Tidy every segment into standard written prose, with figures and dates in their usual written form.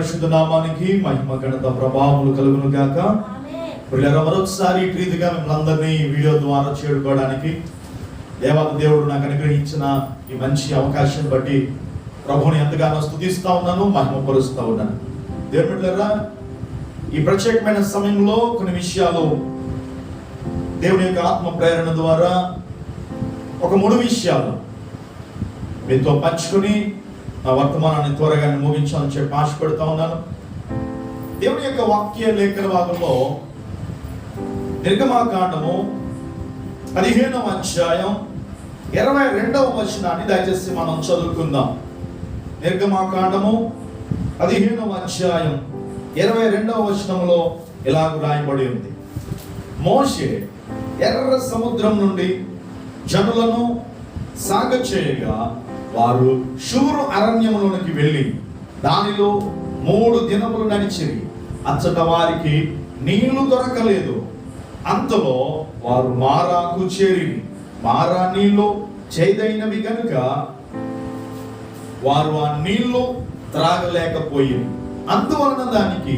పరిశుద్ధ నామానికి మహిమ ఘనత ప్రభావములు కలుగును గాక. ప్రియులారా, మరొకసారి ఈ రీతిగా మిమ్మల్ని అందరినీ వీడియో ద్వారా చేరుకోవడానికి దేవాది దేవుడు నాకు అనుగ్రహించిన ఈ మంచి అవకాశం బట్టి ప్రభువుని ఎంతగానో స్తుతిస్తూ ఉన్నాను, మహిమపరుస్తూ ఉన్నాను. దేవుని బిడ్డలారా, ఈ ప్రత్యేకమైన సమయంలో కొన్ని విషయాలు దేవుని యొక్క ఆత్మ ప్రేరణ ద్వారా ఒక 3 విషయాలు మీతో పంచుకొని నా వర్తమానాన్ని త్వరగా ముగించాలని చెప్పి ఆశపడుతూ ఉన్నాను. దేవుని యొక్క వాక్య లేఖన భాగంలో నిర్గమాకాండము 15వ అధ్యాయం 22వ వచనాన్ని దయచేసి మనం చదువుకుందాం. నిర్గమాకాండము 15వ అధ్యాయం 22వ వచనంలో ఇలాగ రాయబడి ఉంది: మోషే ఎర్ర సముద్రం నుండి జనులను సాగచేయగా వారు షూరు అరణ్యములోనికి వెళ్ళి దానిలో 3 దినములు నడిచిరి. అచ్చట వారికి నీళ్లు దొరకలేదు. అంతలో వారు మారాకు చేరిరి. మారా నీళ్లు చేదైనవి గనుక వారు ఆ నీళ్లు త్రాగలేకపోయింది. అందువలన దానికి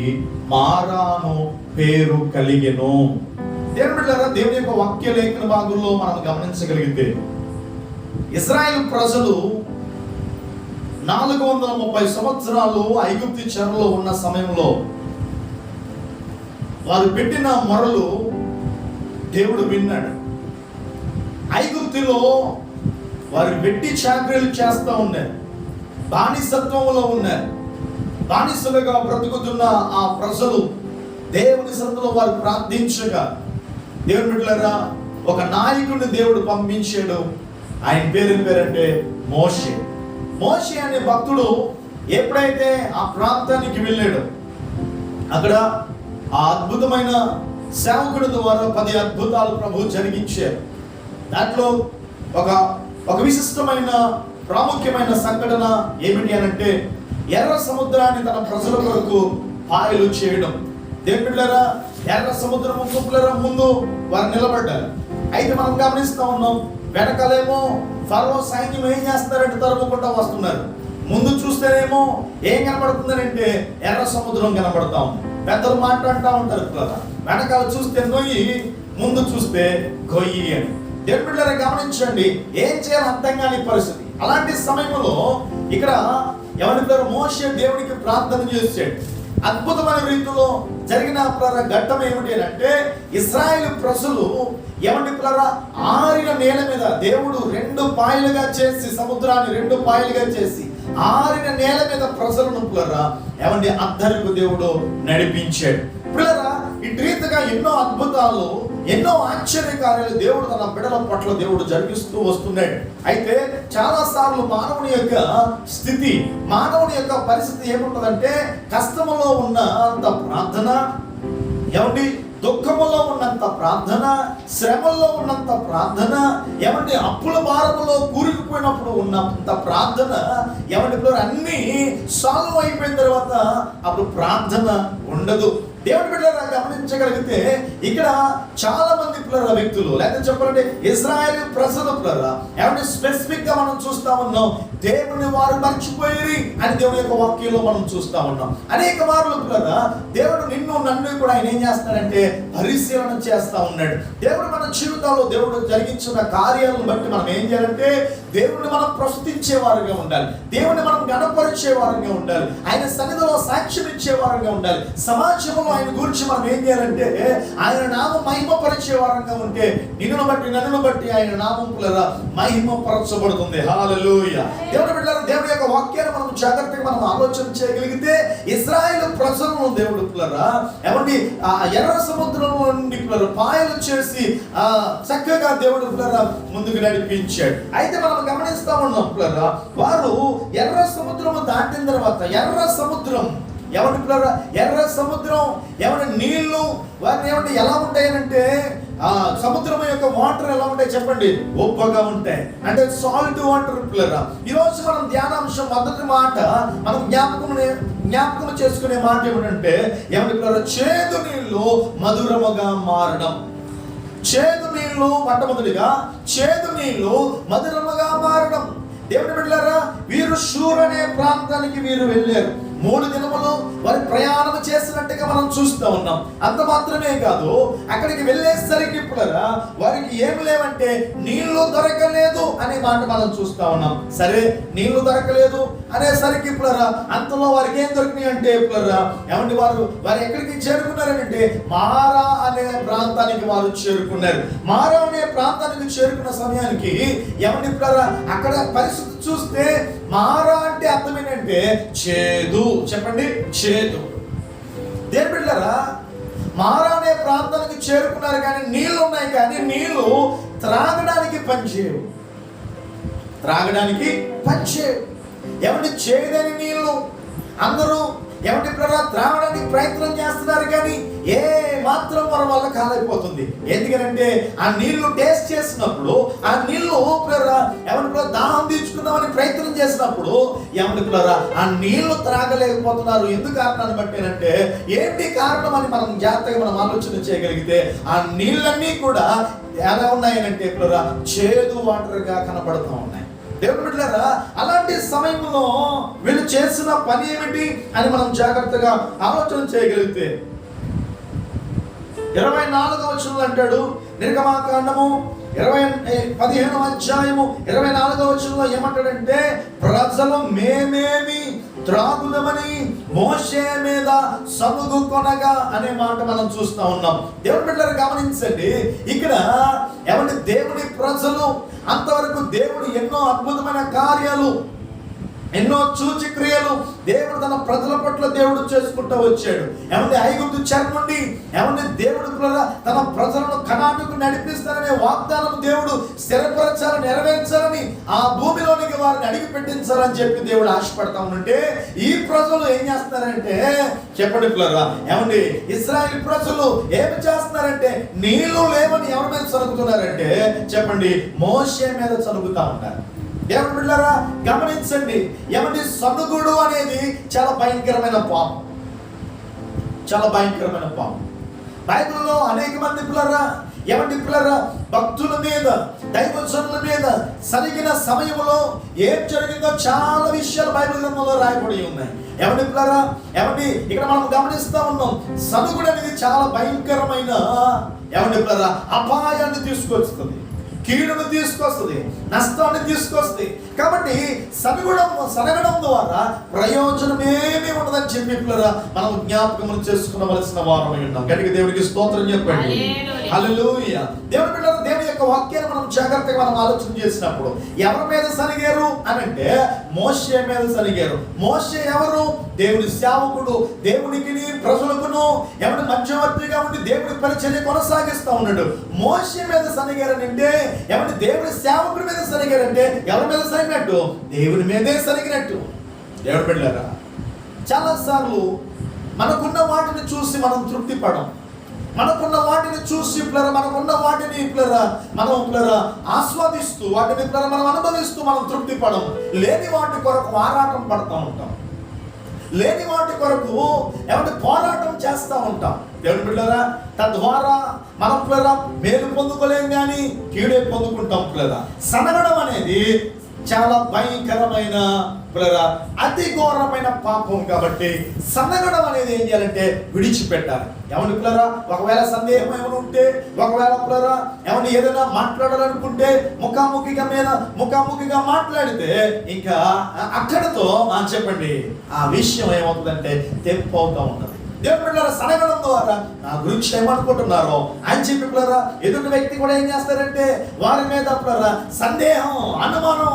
మారాను పేరు కలిగెను. దేవుని బిడ్డలారా, దేవుని యొక్క వాక్య లేఖన భాగంలో మనం గమనించగలిగితే ఇశ్రాయేలు ప్రజలు 430 సంవత్సరాలు ఐగుప్తు చెరలో ఉన్న సమయంలో వారు పెట్టిన మొరలు దేవుడు విన్నాడు. ఐగుప్తులో వారు వెట్టి చాకరీలు చేస్తూ ఉన్నారు, బానిసత్వంలో ఉన్నారు. బానిసలుగా బ్రతుకుతున్న ఆ ప్రజలు దేవుని సన్నిధిలో వారు ప్రార్థించగా దేవుని బిడ్డలారా, ఒక నాయకుడిని దేవుడు పంపించాడు. ఆయన పేరంటే మోషే. మోషే అనే భక్తుడు ఎప్పుడైతే ఆ ప్రాంతానికి వెళ్ళాడో అక్కడ ఆ అద్భుతమైన సేవకుడి ద్వారా 10 అద్భుతాలు ప్రభు జరిగించారు. దాంట్లో ఒక విశిష్టమైన ప్రాముఖ్యమైన సంఘటన ఏమిటి అనంటే ఎర్ర సముద్రాన్ని తన ప్రజల కొరకు పాయలు చేయడం. దేవుని బిడ్డలారా, ఎర్ర సముద్రము ముందు వారు నిలబడ్డారు. అయితే మనం గమనిస్తూ ఉన్నాం, వెనకాలేమో ఫరో సైన్యం ఏం చేస్తారంటే తరుముకుంటా వస్తున్నారు. ముందు చూస్తేనేమో ఏం కనబడుతుందంటే ఎర్ర సముద్రం కనబడతా ఉంది. పెద్దలు మాట్లాడుతూ ఉంటారు కదా, వెనకాల చూస్తే నొయ్యి, ముందు చూస్తే గొయ్యి అని. దేవుని బిడ్డలారా, గమనించండి, ఏం చేయాలి అర్థం కాని పరిస్థితి. అలాంటి సమయంలో ఇక్కడ ఎవరి మోషే దేవునికి ప్రార్థన చేశాడు. అద్భుతమైన రీతిలో జరిగిన ఘట్టం ఏమిటి అంటే ఇశ్రాయేలు ప్రజలు ఆరిన నేల మీద దేవుడు 2 పాయలుగా చేసి, సముద్రాన్ని 2 పాయలుగా చేసి ఆరిన నేల మీద ప్రజలను అద్దరికి దేవుడు నడిపించాడు. పిల్లరా, ఇటు రీతిగా ఎన్నో అద్భుతాలు, ఎన్నో ఆశ్చర్యకార్యాలు దేవుడు తన బిడ్డల పట్ల దేవుడు జరిగిస్తూ వస్తున్నాడు. అయితే చాలా సార్లు మానవుని యొక్క స్థితి, మానవుని యొక్క పరిస్థితి ఏముంటుందంటే కష్టములో ఉన్నంత ప్రార్థన, దుఃఖములో ఉన్నంత ప్రార్థన, శ్రమల్లో ఉన్నంత ప్రార్థన, అప్పుల భారములో కూరుకుపోయినప్పుడు ఉన్నంత ప్రార్థన, అన్నీ సాల్వ్ అయిపోయిన తర్వాత అప్పుడు ప్రార్థన ఉండదు. దేవుని బిడ్డలారా, గమనించగలిగితే ఇక్కడ చాలా మంది వ్యక్తులు, లేకపోతే చెప్పాలంటే ఇశ్రాయేలు ప్రజలు స్పెసిఫిక్ గా మనం చూస్తా ఉన్నాం, దేవుని వారు మర్చిపోయి అని దేవుని యొక్క వాక్యంలో మనం చూస్తా ఉన్నాం. అనేక మార్లు దేవుడు నిన్ను నన్ను కూడా ఆయన ఏం చేస్తాడంటే పరిశీలన చేస్తా ఉన్నాడు. దేవుడు మన జీవితాల్లో దేవుడు జరిగించిన కార్యాలను బట్టి మనం ఏం చేయాలంటే దేవుడిని మనం ప్రస్తుతించే వారుగా ఉండాలి, దేవుడిని మనం గణపరిచే వారుగా ఉండాలి, ఆయన సన్నిధిలో సాక్ష్యం ఇచ్చే వారుగా ఉండాలి. సమాజంలో ఆయన గురించి మనం ఏం చేయాలంటే ఆయన నామం మహిమపరిచే వారంగా ఉంటే నిన్ను బట్టి నన్ను బట్టి ఆయన నామం మహిమపరచబడుతుంది. హల్లెలూయా. దేవుని బిడ్డలారా, దేవుని యొక్క వాక్యాన్ని మనం జాగ్రత్తగా మనం ఆలోచన చేయగలిగితే ఇశ్రాయేలు ప్రజలను దేవుడు ఎర్ర సముద్రం నుండి పాయలు చేసి చక్కగా దేవుడు ముందుకు నడిపించాడు. అయితే మనం గమనిస్తా ఉన్నాం వారు ఎర్ర సముద్రము దాటిన తర్వాత ఎర్ర సముద్రం నీళ్లు వారిని ఎలా ఉంటాయనంటే సముద్రం యొక్క వాటర్ ఎలా ఉంటాయి చెప్పండి? ఉప్పగా ఉంటాయి, అంటే సాల్ట్ వాటర్. ఈరోజు మనం ధ్యానాంశం మొదటి మాట మనం జ్ఞాపకం చేసుకునే మాట ఏమిటంటే చేదు నీళ్లు మధురముగా మారడం. చేదు నీళ్లు మొట్టమొదటిగా చేదు నీళ్లు మధురముగా మారడం. దేవుని బిడ్డలారా, వీరు షూర్ అనే ప్రాంతానికి వీరు వెళ్ళారు. 3 దినములు వారి ప్రయాణం చేసినట్టుగా మనం చూస్తూ ఉన్నాం. అంత మాత్రమే కాదు, అక్కడికి వెళ్ళేసరికి ఇప్పుడరా వారికి ఏమి లేవంటే నీళ్లు దొరకలేదు అనే మాట మనం చూస్తా ఉన్నాం. సరే, నీళ్లు దొరకలేదు అనేసరికి ఇప్పుడరా అంతలో వారికి ఏం దొరికినాయి అంటే ఇప్పుడరా ఏమంటే వారు ఎక్కడికి చేరుకున్నారంటే మారా అనే ప్రాంతానికి వారు చేరుకున్నారు. మారా అనే ప్రాంతానికి చేరుకున్న సమయానికి ఏమంటే ఇప్పుడరా అక్కడ పరిస్థితి చూస్తే మారా అంటే అర్థం ఏంటంటే చేదు. చెప్పండి, చేదు. దేని బిడ్డలారా, మారా అనే ప్రాంతానికి చేరుకున్నారు కానీ నీళ్లు ఉన్నాయి, కానీ నీళ్లు త్రాగడానికి పనిచేయవు. త్రాగడానికి పనిచేయవు. ఏమంటే చేదని నీళ్లు అందరూ ఏమంటే త్రాగడానికి ప్రయత్నం చేస్తున్నారు కానీ ఏ మాత్రం మన వల్ల కాలేకపోతుంది. ఎందుకంటే ఆ నీళ్లు టేస్ట్ చేసినప్పుడు, ఆ నీళ్లు ఏమంటే దాహం తీర్చుకుందామని ప్రయత్నం చేసినప్పుడు ఏమంటే ఆ నీళ్లు త్రాగలేకపోతున్నారు. ఎందుకు కారణాన్ని బట్టేనంటే ఏంటి కారణం అని మనం జాగ్రత్తగా మనం ఆలోచన చేయగలిగితే ఆ నీళ్ళన్నీ కూడా ఎలా ఉన్నాయనంటే చేదు వాటర్గా కనపడుతూ ఉన్నాయి. దేవుని బిడ్డలారా, అలాంటి సమయంలో వీళ్ళు చేసిన పని ఏమిటి అని మనం జాగ్రత్తగా ఆలోచన చేయగలిగితే 24వ వచనంలో అంటాడు, నిర్గమాకాండము 15వ అధ్యాయము 24వ వచనంలో ఏమంటాడంటే ప్రజలు మేమేమి త్రాగుదమని మోషే మీద సనుగు కొనగా అనే మాట మనం చూస్తా ఉన్నాం. దేవుని బిడ్డలారా గమనించండి, ఇక్కడ ఏమంటే దేవుని ప్రజలు అంతవరకు దేవుడు ఎన్నో అద్భుతమైన కార్యాలు, ఎన్నో సూచక్రియలు దేవుడు తన ప్రజల పట్ల దేవుడు చేసుకుంటూ వచ్చాడు. ఏమంటే ఐగుప్తు చెర నుండి ఏమంటే దేవుడు తన ప్రజలను కనానుకు నడిపిస్తారనే వాగ్దానం దేవుడు స్థిరపరచాలని, నెరవేర్చాలని, ఆ భూమిలోనికి వారిని అడిగి పెట్టించాలని చెప్పి దేవుడు ఆశపడతా ఉంటే ఈ ప్రజలు ఏం చేస్తున్నారంటే చెప్పండి పిల్లరా, ఏమండి ఇశ్రాయేలు ప్రజలు ఏమి చేస్తున్నారంటే నీళ్లు లేవని ఎవరి మీద చదువుతున్నారంటే చెప్పండి మోషే మీద చదువుతా ఉంటారు. దేవుని బిడ్డలారా గమనించండి, ఏమంటే సనుగుడు అనేది చాలా భయంకరమైన పాపం, చాలా భయంకరమైన పాపం. బైబిల్లో అనేక మంది పిల్లరా ఏమంటే పిల్లరా భక్తుల మీద, దైవజనుల మీద సరిగిన సమయంలో ఏం జరిగిందో చాలా విషయాలు బైబిల్ గ్రంథంలో రాయబడి ఉన్నాయి. ఏమంటే పిల్లరా, ఏమంటే ఇక్కడ మనం గమనిస్తా ఉన్నాం, సనుగుడు అనేది చాలా భయంకరమైన ఏమంటే పిల్లరా అపాయాన్ని తీసుకొస్తుంది, కీడును తీసుకొస్తుంది, నష్టాన్ని తీసుకొస్తుంది. కాబట్టి సనగడం ద్వారా ప్రయోజనం ఏమీ ఉండదని చెప్పి మనం జ్ఞాపకం చేసుకునవలసిన వారమై ఉన్నాం. గట్టిగా దేవుడికి స్తోత్రం చెప్పండి. హల్లెలూయా. దేవుని బిడ్డలారా, దేవుని యొక్క వాక్యాన్ని మనం జాగ్రత్తగా మనం ఆలోచన చేసినప్పుడు ఎవరి మీద సనిగారు అని అంటే మోషే మీద సనిగారు. మోషే ఎవరు? దేవుని సేవకుడు, దేవునికి ప్రజలకును ఎవరి మధ్యవర్తిగా ఉండి దేవుడి పరిచర్య కొనసాగిస్తూ ఉన్నాడు. మోషే మీద సనిగారని అంటే ఎవరి దేవుడి సేవకుడి మీద సనిగారంటే ఎవరి మీద సరిగినట్టు? దేవుని మీదే సరిగినట్టు. దేవుని బిడ్డలారా, చాలాసార్లు మనకున్న వాటిని చూసి మనం తృప్తి పడం, మనకున్న వాటిని చూసి మనకున్న వాటిని మనం ఆస్వాదిస్తూ వాటిని మనం అనుభవిస్తూ మనం తృప్తి పడం. లేని వాటి కొరకు ఆరాటం పడుతూ ఉంటాం, లేని వాటి కొరకు ఏమంటే పోరాటం చేస్తూ ఉంటాం. దేవుని బిడ్డలారా, తద్వారా మనం మేలు పొందుకోలేం కానీ కీడే పొందుకుంటాం. సనగడం అనేది చాలా భయంకరమైన అతి ఘోరమైన పాపం. కాబట్టి సన్నగడం అనేది ఏం చేయాలంటే విడిచిపెట్టాలి. ఏమని పిల్లరా, ఒకవేళ సందేహం ఏమైనా ఉంటే, ఒకవేళ పిల్లరా ఏమని ఏదైనా మాట్లాడాలనుకుంటే ముఖాముఖిగా మాట్లాడితే ఇంకా అక్కడితో చెప్పండి ఆ విషయం ఏమవుతుందంటే తెంపు అవుతూ ఉంటుంది. దేవుని బిడ్డలారా, సనగడం ద్వారా నా గురించి ఏమనుకుంటున్నారో అని చెప్పి ఎదుటి వ్యక్తి కూడా ఏం చేస్తారంటే వారి మీద సందేహం, అనుమానం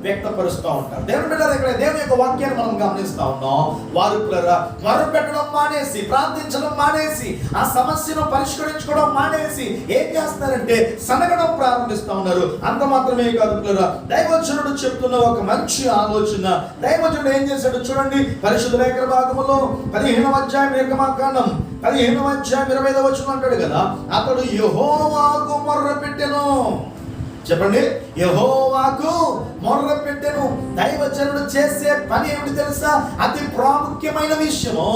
వ్యక్తపరుస్తూ ఉంటారు. దేవుని బిడ్డలారా, ఇక్కడ దేవుని యొక్క వాక్యాన్ని మనం గమనిస్తూ ఉన్నాం. వారు మొరపెట్టడం మానేసి, ప్రార్థించడం మానేసి, ఆ సమస్యను పరిష్కరించుకోవడం మానేసి ఏం చేస్తారంటే సనగడం ప్రారంభిస్తూ ఉన్నారు. అంత మాత్రమే కాదు దైవజనుడు చెప్తున్న ఒక మంచి ఆలోచన. దైవజనుడు ఏం చేశాడు చూడండి, పరిశుద్ధ లేఖన భాగములో 15వ అధ్యాయం నిర్గమాకాండం 15వ అధ్యాయం 20వ వచనం అంటాడు కదా, అతడు యెహోవాకు మొర్రపెట్టెను. చెప్పండి, యెహోవాకు మొర్రపెట్టెను. దైవజనుడు చేసే పని ఏమిటి తెలుసా? అతి ప్రాముఖ్యమైన విషయము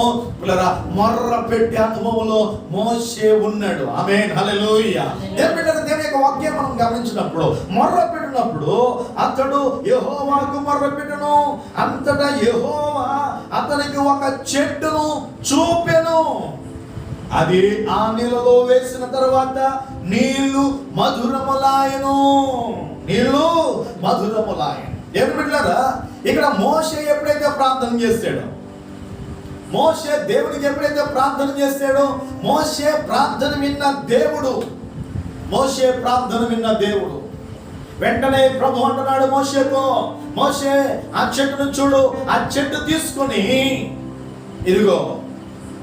మొర్రపెట్టే అనుభవంలో మోషే ఉన్నాడు. ఆమేన్, హల్లెలూయా. దేవుని యొక్క వాక్యం మనం గమనించినప్పుడు, మొర్ర పెట్టినప్పుడు అతడు యెహోవాకు మొర్ర పెట్టెను, అంతటా యెహోవా అతనికి ఒక చెట్టును చూపెను. అది ఆ నీళ్ళలో వేసిన తర్వాత నీళ్లు మధురములాయను. నీళ్లు మధురములాయను. దేవుని బిడ్డలారా, ఇక్కడ మోషే ఎప్పుడైతే ప్రార్థన చేశాడో, మోషే దేవునికి ఎప్పుడైతే ప్రార్థన చేశాడో, మోషే ప్రార్థన విన్న దేవుడు, మోషే ప్రార్థన విన్న దేవుడు వెంటనే ప్రభు అంటున్నాడు మోషేతో, మోషే ఆ చెట్టును చూడు, ఆ చెట్టు తీసుకొని ఇదిగో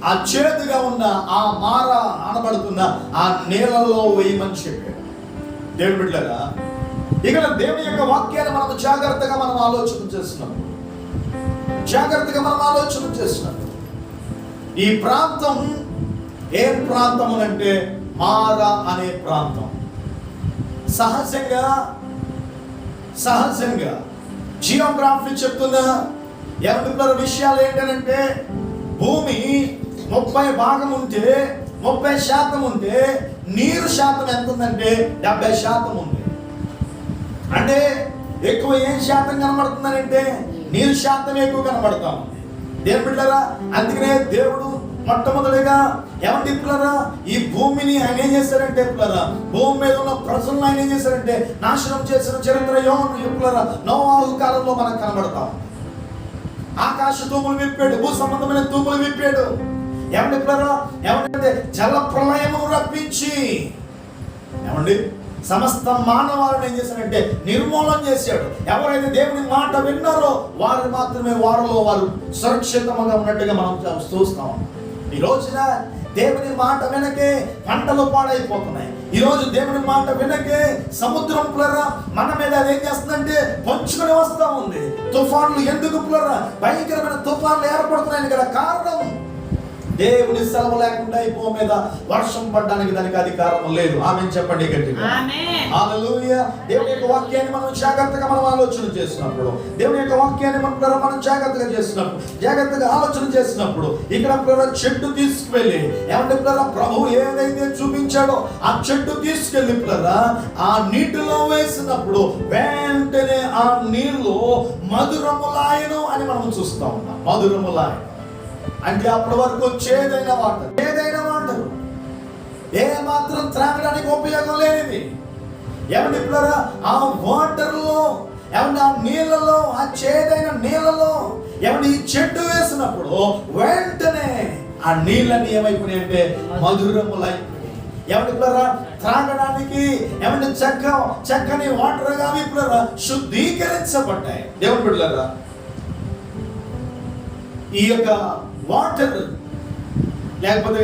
ఆ చేదుగా ఉన్న ఆ మార అనబడుతున్న ఆ నీళ్ళలో వేయమని చెప్పాడు. దేవుని బిడ్డలారా, ఇక్కడ దేవుని యొక్క వాక్యాన్ని మనం జాగ్రత్తగా ఆలోచన చేస్తున్నాం. ఈ ప్రాంతం ఏం ప్రాంతం అంటే మార అనే ప్రాంతం. సహజంగా జియోగ్రఫీ చెప్తున్న ఎవరి విషయాలు ఏంటంటే, భూమి 30% ఉంటే 30% ఉంటే నీరు శాతం ఎంత ఉందంటే 70% ఉంది. అంటే ఎక్కువ ఏం శాతం కనబడుతుందంటే నీరు శాతం ఎక్కువ కనబడతా ఉంది. దేవుని బిడ్డలారా, అందుకనే దేవుడు మొట్టమొదటిగా ఏమంటే పిల్లరా, ఈ భూమిని ఆయన ఏం చేశారంటే పిల్లరా, భూమి మీద ఉన్న ప్రజలను ఆయన ఏం చేశారంటే నాశనం చేసిన చరిత్ర పిల్లరా నోవాహు కాలంలో మనకు కనబడతాం. ఆకాశ తూములు విప్పాడు, భూ సంబంధమైన తూములు విప్పాడు. ఏమంటే పిల్లరా, ఏమంటే జల ప్రళయము రప్పించి ఏమండి సమస్త మానవాళ్ళని ఏం చేశాడంటే నిర్మూలన చేశాడు. ఎవరైతే దేవుని మాట విన్నారో వారు మాత్రమే వారిలో వారు సురక్షితంగా ఉన్నట్టుగా మనం చూస్తాం. ఈ రోజున దేవుని మాట వెనకే పంటలు పాడైపోతున్నాయి. ఈ రోజు దేవుని మాట వెనకే సముద్రం పులరా మన మీద ఏం చేస్తుందంటే పంచుకొని వస్తా ఉంది. తుఫాన్లు ఎందుకు పులరా భయంకరమైన తుఫాన్లు ఏర్పడుతున్నాయని గల కారణం దేవుని సెలవు లేకుండా ఈ భూమి మీద వర్షం పడడానికి దానికి అధికారం లేదు. ఆమేన్ చెప్పండి గట్టిగా. ఆమేన్. హల్లెలూయా. దేవుని యొక్క వాక్యాన్ని మనం జాగ్రత్తగా ఆలోచన చేసినప్పుడు, దేవుని యొక్క వాక్యాన్ని మనం జాగ్రత్తగా ఆలోచన చేసినప్పుడు ఇక్కడ చెట్టు తీసుకువెళ్ళి ఏమంటే ప్రభు ఏదైతే చూపించాడో ఆ చెట్టు తీసుకెళ్ళి ఆ నీటిలో వేసినప్పుడు వెంటనే ఆ నీళ్లు మధురములాయను అని మనం చూస్తా ఉన్నాం. మధురములాయను అంటే అప్పటి వరకు చేదైన వాటర్ ఏ మాత్రం త్రాగడానికి ఉపయోగం లేనిది. ఏమంటే ఆ వాటర్లో ఏమన్నా ఆ నీళ్ళలో, ఆ చేదైన నీళ్ళలో ఏమన్నా ఈ చెట్టు వేసినప్పుడు వెంటనే ఆ నీళ్ళని ఏమైపోయినాయి అంటే మధురములైపోయి ఏమంటే త్రాగడానికి ఏమంటే చక్కని వాటర్ గా శుద్ధీకరించబడ్డాయి. దేవుని బిడ్డలారా, ఈ యొక్క వాటర్ లేకపోతే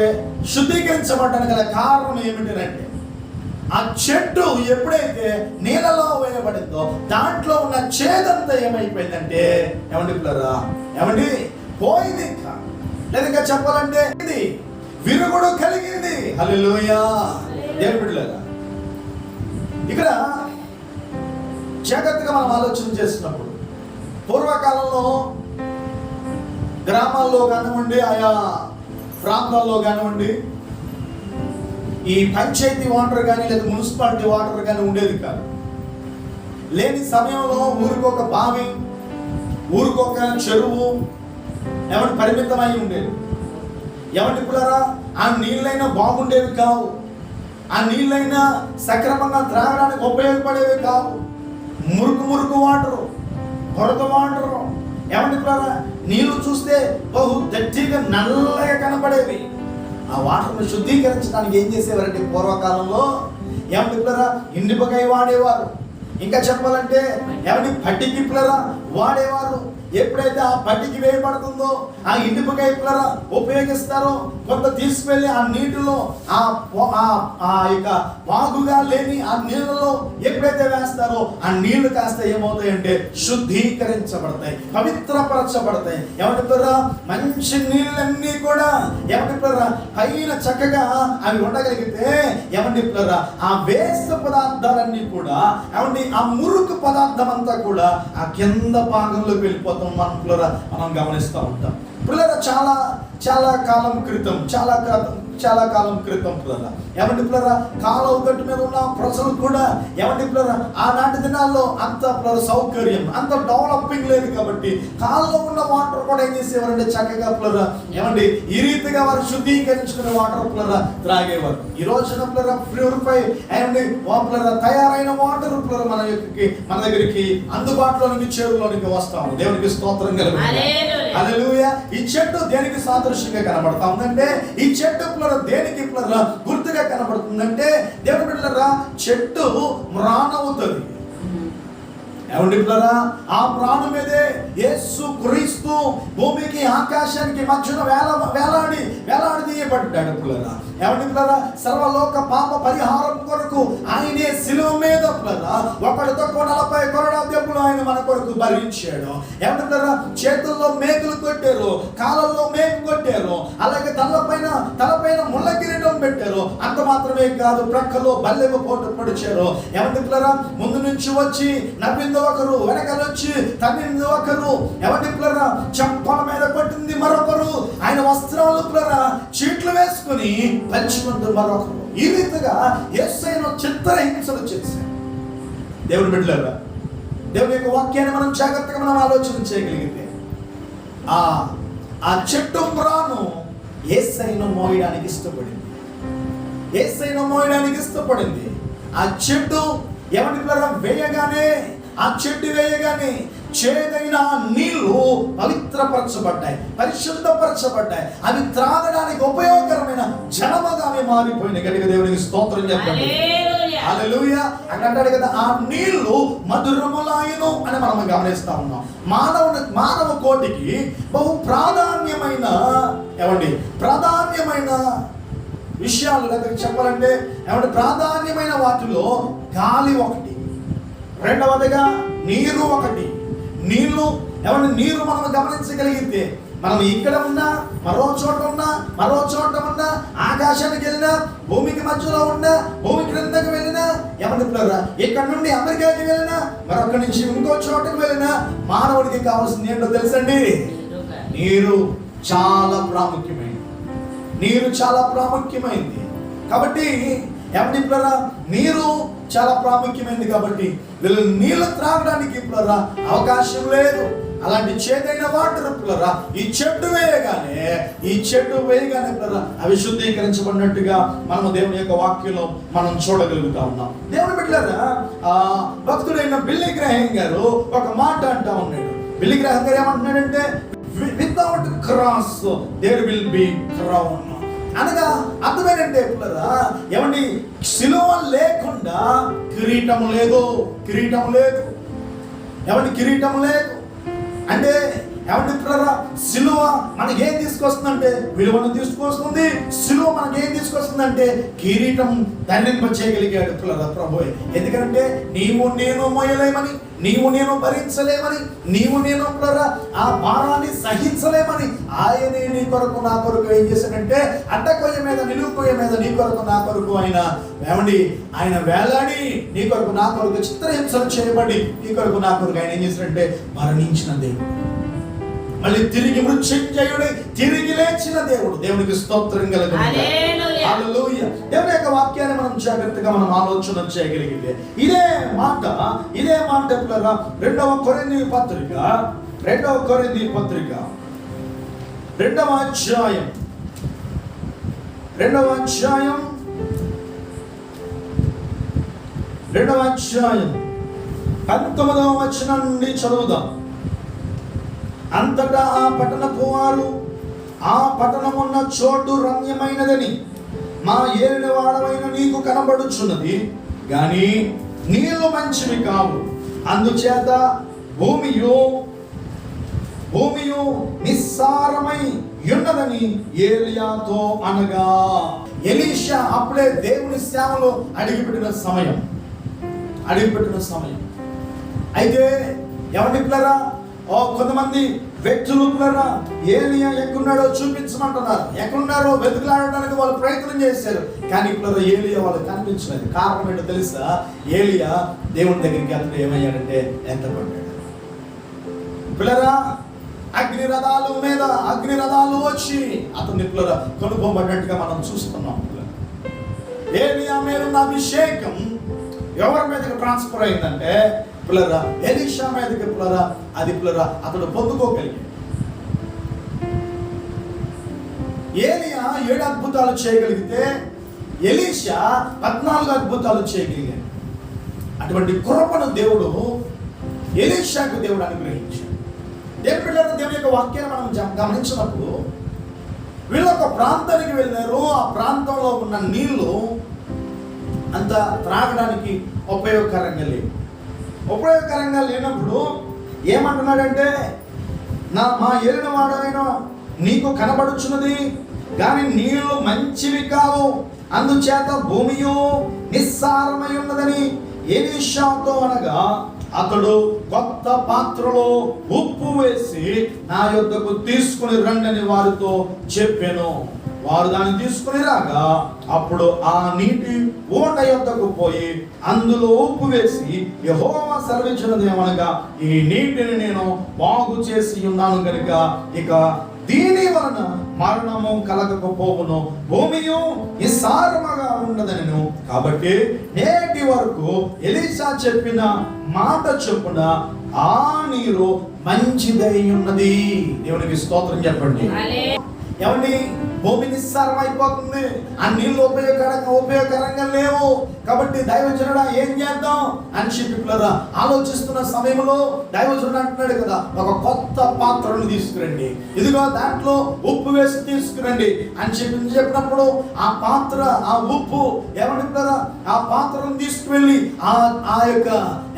శుద్ధీకరించబడడానికి గల కారణం ఏమిటంటే ఆ చెట్టు ఎప్పుడైతే నీళ్ళలో వేయబడిందో దాంట్లో ఉన్న చేదంతా ఏమైపోయిందంటే ఏమండి పోయింది. ఇంకా చెప్పాలంటే ఇది విరుగుడు కలిగింది. హల్లెలూయా. దేవుని బిడ్డలారా, ఇక్కడ జాగ్రత్తగా మనం ఆలోచన చేస్తున్నప్పుడు పూర్వకాలంలో గ్రామాల్లో కానివ్వండి, ఆయా ప్రాంతాల్లో కానివ్వండి, ఈ పంచాయతీ వాటర్ కానీ లేదా మున్సిపాలిటీ వాటర్ కానీ ఉండేది కాదు. లేని సమయంలో ఊరికొక బావి, ఊరికొక చెరువు ఏమంటే పరిమితమై ఉండేది. ఏమంటే పిల్లరా, ఆ నీళ్ళైనా బాగుండేవి కావు, ఆ నీళ్ళైనా సక్రమంగా త్రాగడానికి ఉపయోగపడేవి కావు. మురుకు వాటరు, బురద వాటరు ఏమంటే పిల్లరా నీళ్లు చూస్తే బహు దట్టిగా నల్లగా కనపడేవి. ఆ వాటర్ని శుద్ధీకరించడానికి ఏం చేసేవారంటే పూర్వకాలంలో ఏమంటే పిల్లరా ఇండిపకాయ వాడేవారు. ఇంకా చెప్పాలంటే ఏమంటే పట్టికి పిల్లరా వాడేవారు. ఎప్పుడైతే ఆ పట్టికి వేయబడుతుందో ఆ ఇండిపకాయ పిల్లరా ఉపయోగిస్తారో కొంత తీసుకెళ్ళి ఆ నీటిలో ఆ యొక్క వాగుగా లేని ఆ నీళ్ళలో ఎప్పుడైతే వేస్తారో ఆ నీళ్లు కాస్త ఏమవుతాయంటే శుద్ధీకరించబడతాయి, పవిత్రపరచబడతాయి. ఏమంటారా మంచి నీళ్ళన్నీ కూడా ఏమంటారా పైన చక్కగా అవి ఉండగలిగితే ఏమంటారా ఆ వేస్ట్ పదార్థాలన్నీ కూడా ఏమంటే ఆ మురుకు పదార్థం అంతా కూడా ఆ కింద భాగంలోకి వెళ్ళిపోతాం. మనం గమనిస్తూ ఉంటాం. పిల్లల చాలా కాలం క్రితం చాలా కాలం క్రితం పిల్లరా, ఏమంటే పిల్లరా కాలువ గట్టు మీద ఉన్న ప్రజలు కూడా ఏమంటే పిల్లరా ఆనాటి దినాల్లో అంత సౌకర్యం, అంత డెవలపింగ్ లేదు కాబట్టి కాలువలో ఉన్న వాటర్ కూడా ఏం చేసేవారంటే చక్కగా పిల్లరా ఏమండి ఈ రీతిగా వారు శుద్ధీకరించుకునే వాటర్ పిల్లరా త్రాగేవారు. ఈ రోజున పిల్లరా ప్యూరిఫై ఏమండి పిల్లరా తయారైన వాటర్ పిల్లరా మన దగ్గరికి అందుబాటులోనికి చేరులోనికి వస్తాము. దేవునికి స్తోత్రం కలుగుతుంది. హల్లెలూయా. ఈ చెట్టు దేనికి సాదృశ్యంగా కనబడతా ఉందంటే, ఈ చెట్టు పిల్లరా దేనికి పిల్లరా గుర్తుగా కనబడుతుందంటే, దేవుని పిల్లరా చెట్టు మ్రానవుతుంది. ఏమండి పిల్లరా ఆ ప్రాణం మీదే యేసు క్రీస్తు భూమికి ఆకాశానికి మధ్యన వేలాడదీయబడ్డాడు పిల్లరా. ఏమండి పిల్లరా సర్వలోక పాప పరిహారం కొరకు ఆయనే శిలువ మీద పిల్లరా ఒకడితో 40 కొరడా దెబ్బలు ఆయన మన కొరకు భరించాడు. ఏమండి పిల్లరా చేతుల్లో మేకులు కొట్టారు, కాళ్ళల్లో మేకు కొట్టారు, అలాగే తలపైన ముళ్ళ కిరీటం పెట్టారు. అంత మాత్రమే కాదు, ప్రక్కలో బల్లెము పోటు పొడిచారు. ఏమండి పిల్లరా ముందు నుంచి వచ్చి నవ్వింది ఒకరు, వెనకలొచ్చి తన్నింది ఒకరు, ఏమండి పిల్లరా చెంపల మీద కొట్టింది మరొకరు, ఆయన వస్త్రాలు పిల్లరా చీట్లు వేసుకుని పంచుకుంటూ మరొకరు. ఈ రీతిగా యేసయ్యను చిత్రహింసలు చేశారు. దేవుని బిడ్డలారా దేవుని యొక్క వాక్యాన్ని మనం జాగ్రత్తగా మనం ఆలోచన చేయగలిగితే ఆ చెట్టు మ్రాను యేసయ్యను మోయడానికి ఇష్టపడింది. యేసయ్యను మోయడానికి ఇష్టపడింది. ఆ చెట్టు ఏమండి పిల్లరా ఆ చెట్టు వేయగానే చేదైన నీళ్లు పవిత్రపరచబడ్డాయి, పరిశుద్ధపరచబడ్డాయి. అవి త్రాగడానికి ఉపయోగకరమైన జలముగా మారిపోయినాయి. గట్టిగా దేవునికి స్తోత్రం చెప్పండి. హల్లెలూయా. అక్కడ అంటాడు కదా ఆ నీళ్లు మధురములాయను అని మనం గమనిస్తా ఉన్నాం. మానవ కోటికి బహు ప్రాధాన్యమైన విషయాలు దగ్గర చెప్పాలంటే ఏమంటే ప్రాధాన్యమైన వాటిలో గాలి ఒకటి, రెండవదిగా నీరు ఒకటి. నీరు మనం గమనించగలిగితే మనం ఇక్కడ ఉన్నా, మరో చోట ఉన్నా, ఆకాశానికి వెళ్ళినా, భూమికి మధ్యలో ఉన్నా, భూమి క్రిందకి వెళ్ళినా, ఏమంటే పిల్లరా ఇక్కడ నుండి అమెరికాకి వెళ్ళినా, మరొక నుంచి ఇంకో చోటకి వెళ్ళినా మానవుడికి కావాల్సింది ఏంటో తెలుసండి? నీరు చాలా ప్రాముఖ్యమైంది. కాబట్టి ఏమంటే పిల్లరా నీరు చాలా ప్రాముఖ్యమైనది కాబట్టి వీళ్ళు నీళ్లు త్రాగడానికి పిల్లరా అవకాశం లేదు. అలాంటి చేదైన వాటర్ పిల్లరా ఈ చెట్టు వేయగానే పిల్లరా అవి శుద్ధీకరించబడినట్టుగా మనం దేవుని యొక్క వాక్యంలో మనం చూడగలుగుతా ఉన్నాం. దేవుని బిడ్డలారా భక్తుడైన బిల్లీ గ్రహం గారు ఒక మాట అంటా ఉన్నాడు. బిల్లీ గ్రహం గారు ఏమంటున్నాడంటే without cross there will be crown అనగా అర్థమేంటంటే పిల్లరా ఏమండి శిలువ లేకుండా కిరీటం లేదు. అంటే ఏమంటే పిల్లరా శిలువ మనకి ఏం తీసుకొస్తుందంటే విలువను తీసుకొస్తుంది. శిలువ మనకి ఏం తీసుకొస్తుందంటే కిరీటం ధరింప చేయగలిగాడు పిల్లరా ప్రభువే. ఎందుకంటే నీవు నేను మోయలేమని, నీవు నేను భరించలేమని, నీవు నేను పిల్లరా ఆ భారాన్ని సహించలేమని ఆయనే నీ కొరకు నా కొరకు ఏం చేశాడంటే అడ్డకొయ్య మీద నిలువుకొయ్య మీద నీ కొరకు నా కొరకు ఆయన వేలాడి నీ కొరకు నా కొరకు చిత్రహింసలు చేయబడి నీ కొరకు నా కొరకు ఆయన ఏం చేశాడంటే మరణించిన దేవుడు, మళ్ళీ తిరిగి మృత్యుంజయుడై తిరిగి లేచిన దేవుడు. దేవునికి స్తోత్రం కలుగును. హల్లెలూయా. దేవుని యొక్క వాక్యాన్ని మనం జాగ్రత్తగా మనం ఆలోచన చేయగలిగితే ఇదే మాట పిల్లరా 2వ కొరింథీ పత్రిక 2వ అధ్యాయం 19వ వచనం నుండి చదువుదాం. అంతటా ఆ పట్టణపు వారు ఆ పట్టణమున్న చోటు రమ్యమైనదని మా ఏలినవాడవైన నీకు కనబడుచున్నది, గాని నీళ్లు మంచివి కావు. అందుచేత భూమియు నిస్సారమై ఉన్నదని ఏలియాతో అనగా, ఎలీషా అప్పుడే దేవుని సేవలో అడుగుపెట్టిన సమయం. అయితే ఎవరి పిల్లరా కొంతమంది వ్యక్తులు పిల్లరా ఏలియా ఎక్కడున్నాడో చూపించమంటున్నారు. ఎక్కడున్నారో వెతుకులాడడానికి వాళ్ళు ప్రయత్నం చేశారు. కానీ పిల్లరా ఏలియా వాళ్ళకి కనిపించలేదు. కారణం ఏంటో తెలుసా? ఏలియా దేవుని దగ్గరికి అతను ఏమయ్యాడంటే ఎత్తపడ్డాడు. పిల్లరా అగ్ని రథాలు వచ్చి అతని పిల్లరా కొనుక్కోబడినట్టుగా మనం చూస్తున్నాం. ఏలియా మీద ఉన్న అభిషేకం ఎవరి మీదకి ట్రాన్స్ఫర్ అయిందంటే పిల్లరా ఎలీషా మీదకి పిల్లరా అది పిల్లరా అతడు పొందుకోగలిగాడు. ఏలియా 7 అద్భుతాలు చేయగలిగితే ఎలీషా 14 అద్భుతాలు చేయగలిగాడు. అటువంటి కృపను దేవుడు ఎలీషాకు దేవుడు అనుగ్రహించాడు. దేవుని యొక్క వాక్యాన్ని మనం గమనించినప్పుడు వీళ్ళు ఒక ప్రాంతానికి వెళ్ళారు. ఆ ప్రాంతంలో ఉన్న నీళ్లు అంత త్రాగడానికి ఉపయోగకరంగా లేనప్పుడు ఏమంటున్నాడంటే మా ఏలిన వాడైన నీకు కనబడుచున్నది కానీ నీళ్లు మంచివి కావు, అందుచేత భూమియు నిస్సారమై ఉన్నదని ఎలీషాతో అనగా అతడు కొత్త పాత్రలో ఉప్పు వేసి నా యొద్దకు తీసుకుని రండని వారితో చెప్పాను. వారు దాన్ని తీసుకుని రాగా అప్పుడు ఆ నీటి ఊట యొద్దకు పోయి అందులో ఉప్పు వేసి యెహోవా సెలవిచ్చినది ఏమనగా ఈ నీటిని నేను బాగు చేసి ఉన్నాను కనుక ఇక దీని వలన మరణము కలగకపోవును, భూమియు నిస్సారముగా ఉండదనెను. కాబట్టి నేటి వరకు ఎలీషా చెప్పిన మాట చొప్పున ఆ నీరు మంచిదై ఉన్నది. దేవునికి స్తోత్రం చెప్పండి. ఏమండి, భూమి నిస్సారం అయిపోతుంది, ఆ నీళ్ళు ఉపయోగకరంగా లేవు. కాబట్టి దైవజనుడా ఏం చేద్దాం అని చెప్పి పిల్లరా ఆలోచిస్తున్న సమయంలో దైవజనుడు అంటున్నాడు కదా, ఒక కొత్త పాత్రను తీసుకురండి, ఇదిగో దాంట్లో ఉప్పు వేసి తీసుకురండి అని చెప్పినప్పుడు ఆ పాత్ర ఆ ఉప్పు ఏమండి పిల్లరా ఆ పాత్రను తీసుకువెళ్ళి ఆ యొక్క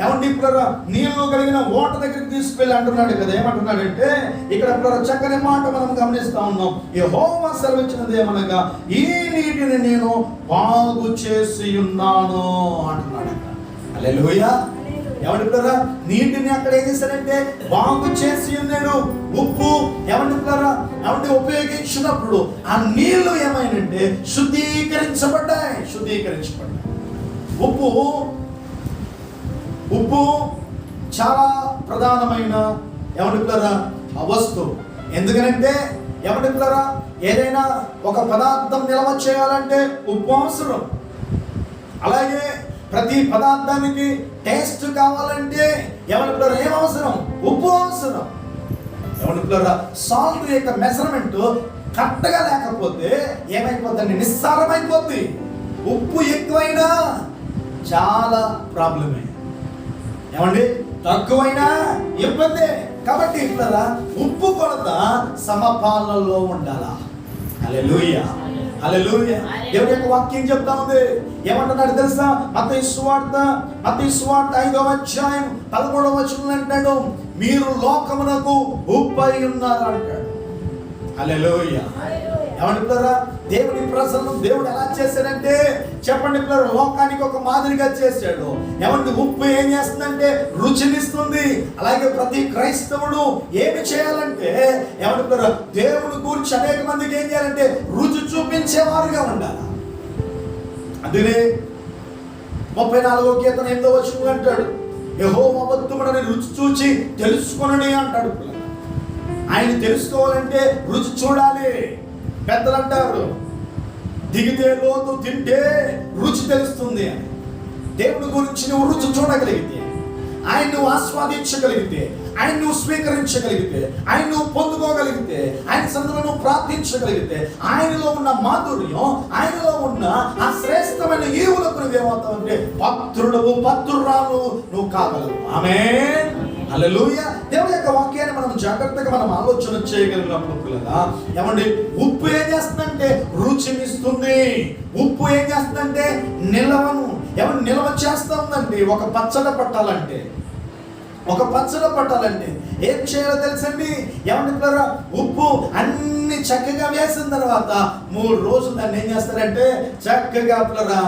ఏమండి పిల్లరా నీళ్ళు కలిగిన ఓట దగ్గరికి తీసుకువెళ్ళి అంటున్నాడు కదా. ఏమంటున్నాడంటే ఇక్కడ పిల్లరా చక్కని మాట మనం గమనిస్తా ఉన్నాం. యెహోవా సెలవిచ్చినది ఏమనగా ఈ నీటిని నేను బాగు చేసి ఉన్నాను అంటున్నాడు. హల్లెలూయా. ఏమంటున్నారా నీటిని అక్కడ ఏం చేశాడంటే బాగు చేసి ఉన్నాడు. ఉప్పు ఏమంటున్నారా ఏమంటే ఉపయోగించినప్పుడు ఆ నీళ్లు ఏమైనంటే శుద్ధీకరించబడ్డాయి. ఉప్పు చాలా ప్రధానమైన ఏమంటున్నారా వస్తువు. ఎందుకంటే ఏమంటున్నారా ఏదైనా ఒక పదార్థం నిల్వ చేయాలంటే ఉప్పు అవసరం. అలాగే ప్రతి పదార్థానికి టేస్ట్ కావాలంటే ఏమంటున్నారా ఏం అవసరం? ఉప్పు అవసరం. ఏమంటున్నారా సాల్ట్ యొక్క మెజర్మెంట్ కరెక్ట్గా లేకపోతే ఏమైపోతుంది? నిస్సారమైపోద్ది. ఉప్పు ఎక్కువైనా చాలా ప్రాబ్లమే, ఏమండి తక్కువైనా ఇబ్బంది. కాబట్టి ఇక్కడ ఉప్పు కొలత సమపాలనలో ఉండాలా. హల్లెలూయా. దేవుని యొక్క వాక్యం చెప్తా ఉంది. ఏమంటున్నాడు తెలుసా? మత్తయి సువార్త 5వ అధ్యాయం 13వ వచనం అంటాడు, మీరు లోకమునకు ఉప్పు అయి ఉన్నారు అంటాడు. హల్లెలూయా. ఏమంటున్నారా దేవుని ప్రజలను దేవుడు ఎలా చేశాడంటే చెప్పండి పిల్లలు, లోకానికి ఒక మాదిరిగా చేశాడు. ఏమంటే ఉప్పు ఏం చేస్తుందంటే రుచినిస్తుంది. అలాగే ప్రతి క్రైస్తవుడు ఏమి చేయాలంటే ఏమంటున్నారా దేవుని గురించి అనేక మందికి ఏం చేయాలంటే రుచి చూపించేవారుగా ఉండాలి. అందుకే 34వ కీర్తన 8వ వచనం అంటాడు, యెహోవా ఉత్తముడని రుచి చూచి తెలుసుకొనుడి అంటాడు. ఆయన తెలుసుకోవాలంటే రుచి చూడాలి. పెద్దలు అంటారు దిగితే లోతు తింటే రుచి తెలుస్తుంది అని. దేవుడి గురించి నువ్వు రుచి చూడగలిగితే, ఆయన నువ్వు ఆస్వాదించగలిగితే, ఆయన నువ్వు స్వీకరించగలిగితే, ఆయన నువ్వు పొందుకోగలిగితే, ఆయన సన్నిధిలో నువ్వు ప్రార్థించగలిగితే, ఆయనలో ఉన్న మాధుర్యం, ఆయనలో ఉన్న ఆ శ్రేష్టమైన ఈవులకు నువ్వేమవుతావంటే పత్రురాలు నువ్వు కాగలవు. ఆమేన్. హల్లెలూయా. దేవుని యొక్క వాక్యాన్ని మనం జాగ్రత్తగా మనం ఆలోచన చేయగలిగినప్పుడు పిల్లగా ఏమండి ఉప్పు ఏం చేస్తుందంటే రుచినిస్తుంది. ఉప్పు ఏం చేస్తుందంటే నిల్వ చేస్తా ఉందండి. ఒక పచ్చడి పట్టాలంటే ఏం చేయాలో తెలుసండి? ఏమండి పిల్లరా ఉప్పు అన్ని చక్కగా వేసిన తర్వాత 3 రోజులు దాన్ని ఏం చేస్తారంటే చక్కగా పిల్లరా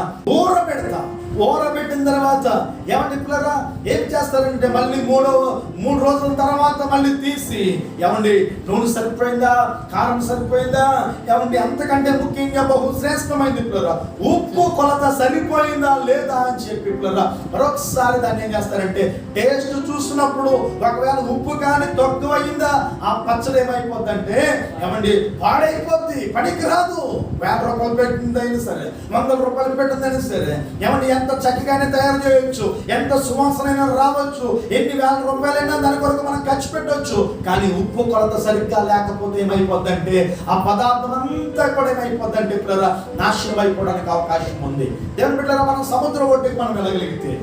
ఊరబెట్టిన తర్వాత ఏమంటే పిల్లరా ఏం చేస్తారంటే మళ్ళీ మూడు రోజుల తర్వాత మళ్ళీ తీసి ఏమండి నూనె సరిపోయిందా, కారం సరిపోయిందా, ఏమండి అంతకంటే ముఖ్యంగా బహు శ్రేష్టమైంది పిల్లరా ఉప్పు కొలత సరిపోయిందా లేదా అని చెప్పి పిల్లరా మరొకసారి దాన్ని ఏం చేస్తారంటే టేస్ట్ చూసినప్పుడు ఒకవేళ ఉప్పు కానీ తక్కువయిందా ఆ పచ్చడి ఏమైపోద్దంటే ఏమండి పాడైపోద్ది, పనికి రాదు. 1000 రూపాయలు పెట్టిందైనా సరే, 100 రూపాయలు పెట్టిందైనా సరే, ఏమండి ఎంత చక్కగానే తయారు చేయొచ్చు, ఎంత సువాసనైనా రావచ్చు, ఎన్ని 1000 రూపాయలైనా దాని కొరకు మనం ఖర్చు పెట్టవచ్చు. కానీ ఉప్పు కొలత సరిగ్గా లేకపోతే ఏమైపోద్దంటే ఆ పదార్థం అంతా కూడా ఏమైపోద్దంటే పిల్లరా నాశనం అయిపోవడానికి అవకాశం ఉంది. దేవుని బిడ్డలారా, మనం సముద్రం ఒడ్డుకి మనం వెళ్ళగలిగితే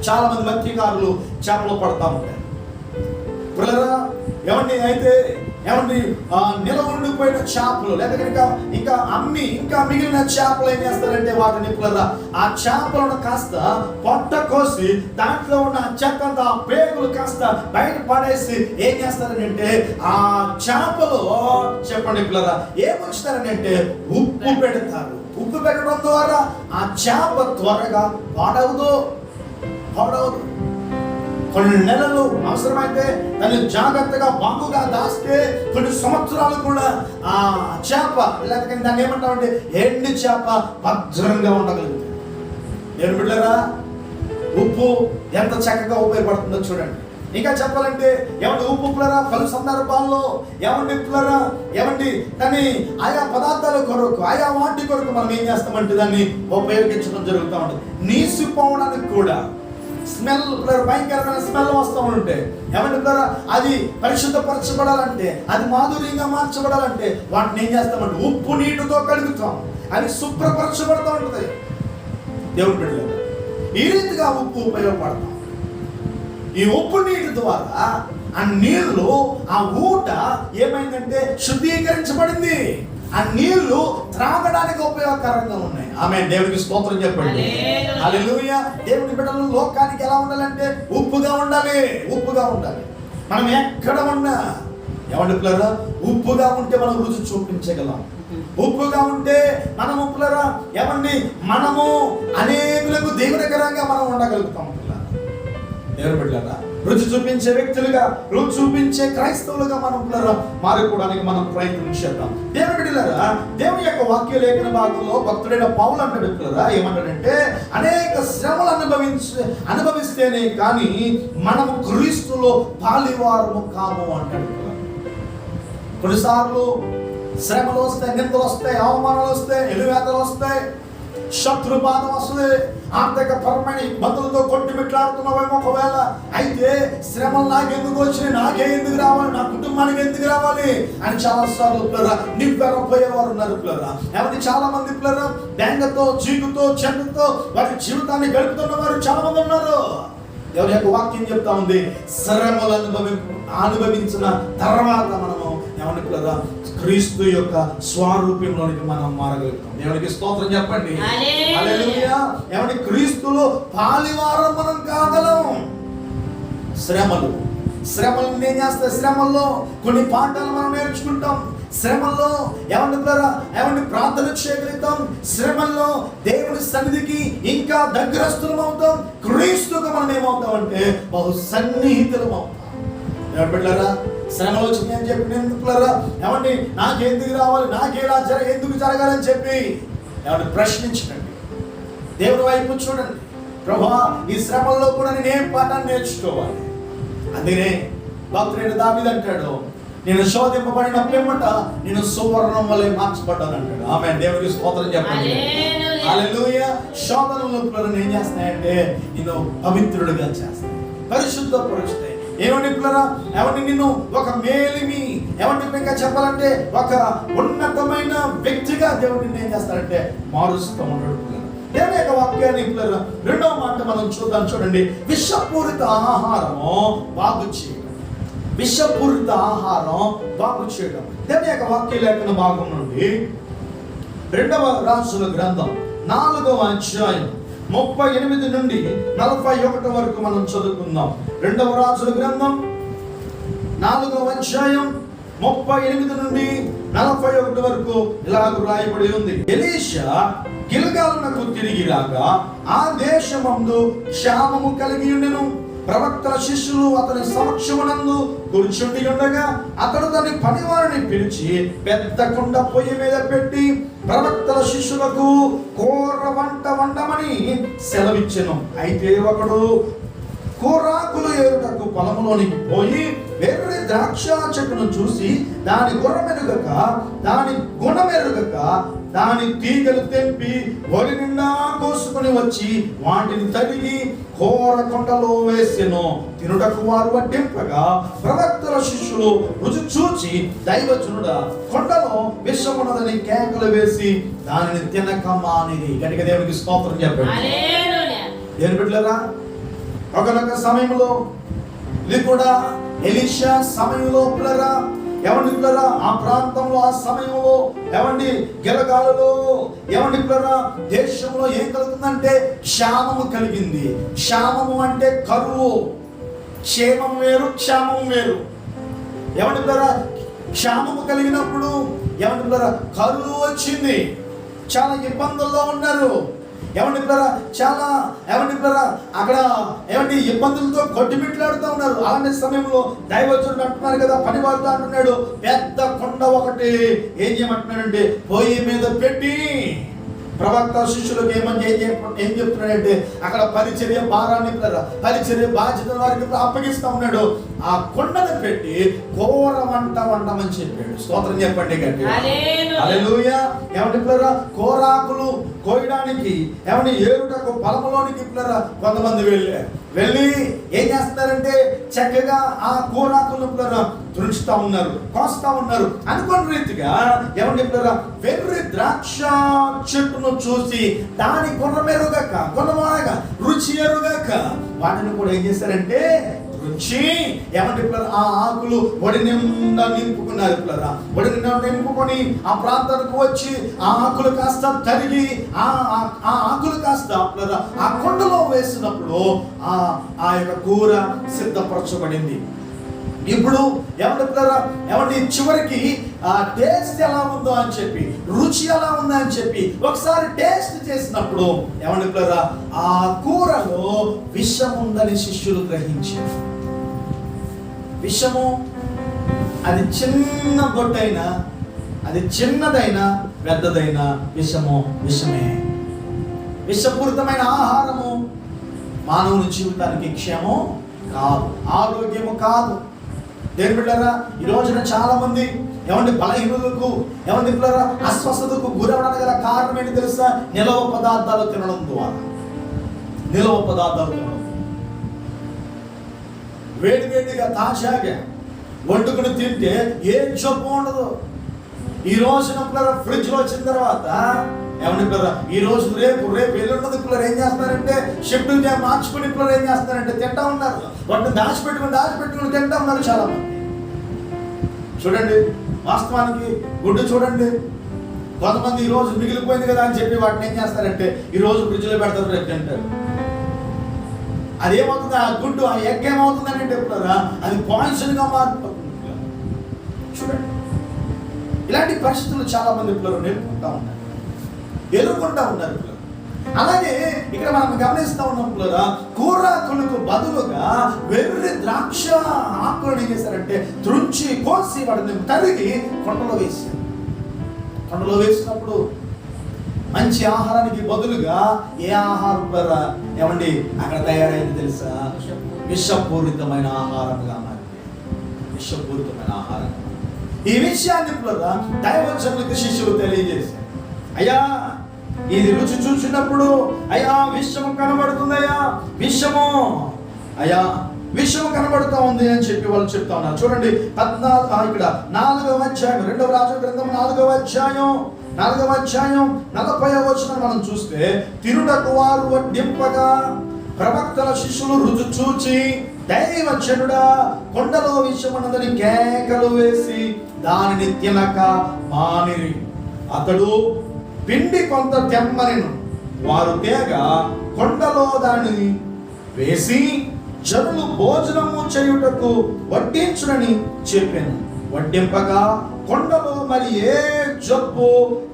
చాలా మంది మత్స్యకారులు చేపలు పడతా ఉంటారు పిల్లరా. ఏమండి అయితే ఏమండి నిల ఉండిపోయిన చేపలు లేదా కనుక ఇంకా మిగిలిన చేపలు ఏం చేస్తారంటే వాటిని పిల్లరా ఆ చేపలను కాస్త పొట్ట కోసి దాంట్లో ఉన్న చెత్త పేగులు కాస్త బయట పడేసి ఏం చేస్తారంటే ఆ చేపలు చెప్పండి పిల్లరా ఏమొచ్చుతారనంటే ఉప్పు పెడతారు. ఉప్పు పెట్టడం ద్వారా ఆ చేప త్వరగా పాడవదు. కొన్ని నెలలు అవసరమైతే దాన్ని జాగ్రత్తగా బాగుగా దాస్తే కొన్ని సంవత్సరాలు కూడా ఆ చేప లేకపోతే దాన్ని ఏమంటామంటే ఎండి చేప భద్రంగా ఉండగలుగుతుంది. నేను బిడ్డరా ఉప్పు ఎంత చక్కగా ఉపయోగపడుతుందో చూడండి. ఇంకా చెప్పాలంటే ఏమంటే ఉప్పు పిల్లరా పలు సందర్భాల్లో ఏమండి దాన్ని ఆయా పదార్థాల కొరకు ఆయా వాటి కొరకు మనం ఏం చేస్తామంటే దాన్ని ఉపయోగించడం జరుగుతూ ఉంటుంది. నీసిపోవడానికి కూడా స్మెల్ భయంకరమైన స్మెల్ వస్తూ ఉంటే ఏమంటే అది పరిశుద్ధపరచబడాలంటే అది మాధుర్యంగా మార్చబడాలంటే వాటిని ఏం చేస్తామంటే ఉప్పు నీటితో కడుగుతాం, అది శుభ్రపరచబడుతూ ఉంటుంది. దేవుని బిడ్డలారా ఈ రీతిగా ఉప్పు ఉపయోగపడతాం. ఈ ఉప్పు నీటి ద్వారా ఆ నీళ్లు ఆ ఊట ఏమైందంటే శుద్ధీకరించబడింది. ఆ నీళ్లు త్రాగడానికి ఉపయోగకరంగా ఉన్నాయి. ఆమె దేవునికి స్తోత్రం చెప్పండి. హల్లెలూయా. దేవుని బిడ్డలు లోకానికి ఎలా ఉండాలంటే ఉప్పుగా ఉండాలి. మనం ఎక్కడ ఉన్నా ఏమంటే పిల్లరా ఉప్పుగా ఉంటే మనం రుచి చూపించగలం. ఉప్పుగా ఉంటే మనము పిల్లరా ఏమండి మనము అనేకులకు దేవునికరంగా మనం ఉండగలుగుతాం. దేవుని బిడ్డలారా రుచి చూపించే వ్యక్తులుగా, రుచి చూపించే క్రైస్తవులుగా మనం మారుకోవడానికి మనం ప్రయత్నం చేద్దాం. దేవుని బిడ్డలారా దేవుని యొక్క వాక్య లేఖన భాగంలో భక్తుడైన పౌలు అంటాడు పిల్లరా ఏమంటాడంటే అనేక శ్రమలు అనుభవిస్తేనే కానీ మనము క్రీస్తులో పాలివారము కాము అంటాడు. కొన్నిసార్లు శ్రమలు వస్తాయి, నిందలు వస్తాయి, అవమానాలు వస్తాయి, ఎలువేతలు వస్తాయి, శత్రుబాధం వస్తుంది, ఆర్థిక పరమైన ఇబ్బందులతో కొట్టుమిట్లాడుతున్నావేమో ఒకవేళ. అయితే శ్రమలు నాకెందుకు వచ్చినాయి, నాకే ఎందుకు రావాలి, నా కుటుంబానికి ఎందుకు రావాలి అని చాలా సార్లు పిల్లరా నింపెరపోయేవారు ఉన్నారు పిల్లరా. ఎవరి చాలా మంది పిల్లరా బెంగతో, చీకుతో, చెందుతో వారి జీవితాన్ని గడుపుతున్న వారు చాలా మంది ఉన్నారు. దేవుని యొక్క వాక్యం చెప్తా ఉంది శ్రమలు అనుభవించిన తర్వాత మనము ఏమని పిల్లరా క్రీస్తు యొక్క స్వరూపంలోనికి మనం మారగలుగుతాం. దేవునికి స్తోత్రం చెప్పండి. హల్లెలూయా. ఏమంటే క్రీస్తులో పాలివారం మనం కాగలం. శ్రమలు ఏం చేస్తాయి? శ్రమల్లో కొన్ని పాఠాలు మనం నేర్చుకుంటాం. శ్రమల్లో ఏమంటే ప్రార్థన చేయగలుగుతాం. శ్రమల్లో దేవుని సన్నిధికి ఇంకా దగ్గరస్తులం అవుతాం. క్రీస్తుకు మనం ఏమవుతాం అంటే బహు సన్నిహితులం అవుతాం. బిడ్డలారా శ్రమలు వచ్చింది అని చెప్పి ఎందుకులరా ఏమండి నాకెందుకు రావాలి, నాకేలా ఎందుకు జరగాలని చెప్పి ఏమంటే ప్రశ్నించండి. దేవుని వైపు చూడండి. ప్రభువా ఈ శ్రమల్లో కూడా నేను ఏం పాఠాన్ని నేర్చుకోవాలి. అందుకనే భక్తుడైన దావీదు అంటాడు నేను శోధింపబడిన పిమ్మట నేను సువర్ణం వలె మార్చబడ్డాను అంటాడు. ఆమె దేవునికి స్తోత్రం చెప్పండి. హల్లెలూయా. శోధనలు ఏం చేస్తాయంటే నిన్ను పవిత్రుడిగా చేస్తాయి, పరిశుద్ధపరుస్తాయి. ఏమండి పిల్లరా ఏమంటే నిన్ను ఒక మేలిమి ఏమంటే ఇంకా చెప్పాలంటే ఒక ఉన్నతమైన వ్యక్తిగా దేవుడిని ఏం చేస్తారంటే మారుస్తూ ఉంటాడు. దేవుని యొక్క వాక్యాన్ని పిల్లరా రెండవ మాట మనం చూద్దాం. చూడండి విషపూరిత ఆహారము బాగు చేయడం. విషపూరిత ఆహారం బాగు చేయడం. దేవుని యొక్క వాక్య లేఖన భాగం నుండి 2వ రాజుల గ్రంథం 4వ అధ్యాయం 38 నుండి 41 వరకు మనం చదువుకుందాం. 2వ రాజుల గ్రంథం 4వ అధ్యాయం 38 నుండి 41 వరకు ఇలాగ రాయబడి ఉంది. ఎలీషా గిల్గాలునకు తిరిగి రాగా ఆ దేశమందు క్షామము కలిగి ఉండెను. ప్రవక్తల శిష్యులు అతని సమక్షమునందు కూర్చుండి ఉండగా అతడు తన పనివారిని పిలిచి పెద్ద కుండ పొయ్యి మీద పెట్టి ప్రవక్తల శిష్యులకు కూర వంట వండమని సెలవిచ్చెను. అయితే ఒకడు కూరాకులు ఏరుటకు పొలంలోనికి పోయి వెర్రి ద్రాక్ష చెట్టును చూసి దాని దాని గుణమెరుగక దాని తీగలు తెంపి ఒడి నిండా కోసుకుని వచ్చి వాటిని తరిగి కూర కొండలో వేసెను. తినుటకు వారు వడ్డింపగా ప్రవక్తల శిష్యులు రుచి చూచి, దైవజనుడా, కొండలో విషమున్నదని కేకలు వేసి దానిని తినక మానిరి. గట్టిగా దేవునికి స్తోత్రం చెప్పండి. దేవుని బిడ్డలారా, ఒకనొక సమయంలో ఇది కూడా ఎలీషా సమయంలో పిల్లరా, ఏమండి పిల్లరా, ఆ ప్రాంతంలో ఆ సమయంలో ఏమండి గిలగాలులో ఏమండి పిల్లరా దేశంలో ఏం కలుగుతుందంటే క్షామము కలిగింది. క్షామము అంటే కరువు. క్షేమం వేరు, క్షామం వేరు. ఏమండి పిల్లరా, క్షామము కలిగినప్పుడు ఏమండి పిల్లరా కరువు వచ్చింది. చాలా ఇబ్బందుల్లో ఉన్నారు. ఏమండి పిల్లరా, చాలా ఏమండి పిల్లరా అక్కడ ఏమండి ఇబ్బందులతో కొట్టిమిట్లాడుతూ ఉన్నారు. అలాంటి సమయంలో దైవజనుడు అంటున్నారు కదా, పని వారితో అంటున్నాడు, పెద్ద కొండ ఒకటి ఏం చేయమంటున్నాడంటే పొయ్యి మీద పెట్టి ప్రవక్త శిష్యులకు ఏం చెప్తున్నాడంటే అక్కడ పరిచర్య భారాన్ని పరిచర్య బాధ్యత వారికి అప్పగిస్తా ఉన్నాడు. ఆ కొండను పెట్టి కూర వంట వండమని చెప్పాడు. స్తోత్రం చెప్పండి గట్టిగా. హల్లెలూయా. ఏమంటే పిల్లరా, కూరాకులు కోయడానికి ఏమని ఏరుటకు పొలంలోనికి పిల్లరా కొంతమంది వెళ్ళి ఏం చేస్తారంటే చక్కగా ఆ కూరాకులు పిల్లరా తుడుచుతా ఉన్నారు, కోస్తా ఉన్నారు. అనుకున్న రీతిగా ఏమంటే పిల్లరా వెర్రి ద్రాక్ష చెట్టును చూసి దాని కొనమానగా రుచి ఎరుగాక వాటిని కూడా ఏం చేశారంటే రుచి ఏమంటే పిల్లరా ఆ ఆకులు ఒడి నిండా నింపుకున్నారు. పిల్లరా ఒడి నిండా నింపుకొని ఆ ప్రాంతానికి వచ్చి ఆ ఆకులు కాస్త తరిగి ఆ ఆకులు కాస్త పిల్లరా ఆ కొండలో వేసినప్పుడు ఆ యొక్క కూర సిద్ధపరచబడింది. ఇప్పుడు ఏమంటే చివరికి ఆ టేస్ట్ ఎలా ఉందో అని చెప్పి, రుచి ఎలా ఉందో అని చెప్పి ఒకసారి టేస్ట్ చేసినప్పుడు ఏమంటే ఆ కూరలో విషం ఉందని శిష్యులు గ్రహించారు. విషము అది చిన్న బొట్టైనా, అది చిన్నదైనా పెద్దదైనా విషమే. విషపూరితమైన ఆహారము మానవుని జీవితానికి క్షేమం కాదు, ఆరోగ్యము కాదు. దేని బిడ్డలారా, ఈ రోజున చాలా మంది ఏమంటే బలహీనులకు ఏమంటే బిడ్డలారా అస్వస్థతకు గురవడానికి గల కారణం ఏంటి తెలుసా? నిలవ పదార్థాలు తినడం ద్వారా. వేడిగా తాజాగా వండుకుని తింటే ఏం జబ్బు ఉండదు. ఈ రోజున పిల్లలు ఫ్రిడ్జ్ లో వచ్చిన తర్వాత ఏమంటే పిల్లలు ఈ రోజు రేపు ఎల్లుండదు పిల్లలు ఏం చేస్తున్నారంటే షిఫ్ట్ మార్చుకుని పిల్లలు ఏం చేస్తున్నారంటే తింటా ఉన్నారు. వాటిని దాచిపెట్టుకుని తింటా ఉన్నారు చాలా మంది. చూడండి, వాస్తవానికి గుడ్డు చూడండి, కొంతమంది ఈ రోజు మిగిలిపోయింది కదా అని చెప్పి వాటిని ఏం చేస్తారంటే ఈ రోజు ఫ్రిడ్జ్ లో పెడతారు, రేపు తింటారు. అదేమవుతుంది, ఆ గుడ్డు ఆ ఎగ్ ఏమవుతుందని అంటే అది పాయిజన్ గా మారిపోతుంది. చూడండి, ఇలాంటి పరిస్థితులు చాలా మంది పిల్లలు ఎదుర్కొంటా ఉన్నారు పిల్లలు. అలాగే ఇక్కడ మనం గమనిస్తూ ఉన్నాం పిల్లరా, కూరాకులకు బదులుగా వెర్రి ద్రాక్ష ఆకులను ఏం చేశారంటే త్రుంచి కోసి వాటిని తరిగి కొండలో వేసారు. కొండలో వేసినప్పుడు మంచి ఆహారానికి బదులుగా ఏ ఆహారం ద్వారా ఏమండి అక్కడ తయారైంది తెలుసా? విషపూరితమైన ఆహారంగా మారింది. విషపూరితమైన ఆహారం. ఈ విషయాన్ని పిల్లరా దైవజనులకు శిష్యులు తెలియజేశారు. అయ్యా, ఇది రుచి చూసినప్పుడు అయ్యా విషము కనబడుతుందయ్యా, విషము కనబడుతూ ఉంది అని చెప్పి వాళ్ళు చెప్తా ఉన్నారు. చూడండి, ఇక్కడ 4వ అధ్యాయం 2వ రాజుల గ్రంథం 4వ అధ్యాయం 40వ వచనం మనం చూస్తే, తిరుటకు వారు వడ్డింపగా ప్రవక్తల శిష్యులు రుచి చూచి, దైవజనుడా, కొండలో విషమున్నదని కేకలు వేసి దానిని తినక మానిరి. అతడు పిండి కొంత తెమ్మనెను. వారు తేగా కొండలో దానిని వేసి జనులు భోజనము చేయుటకు వడ్డించునని చెప్పాను. వడ్డింపగా కొండలో మరి ఏ జబ్బు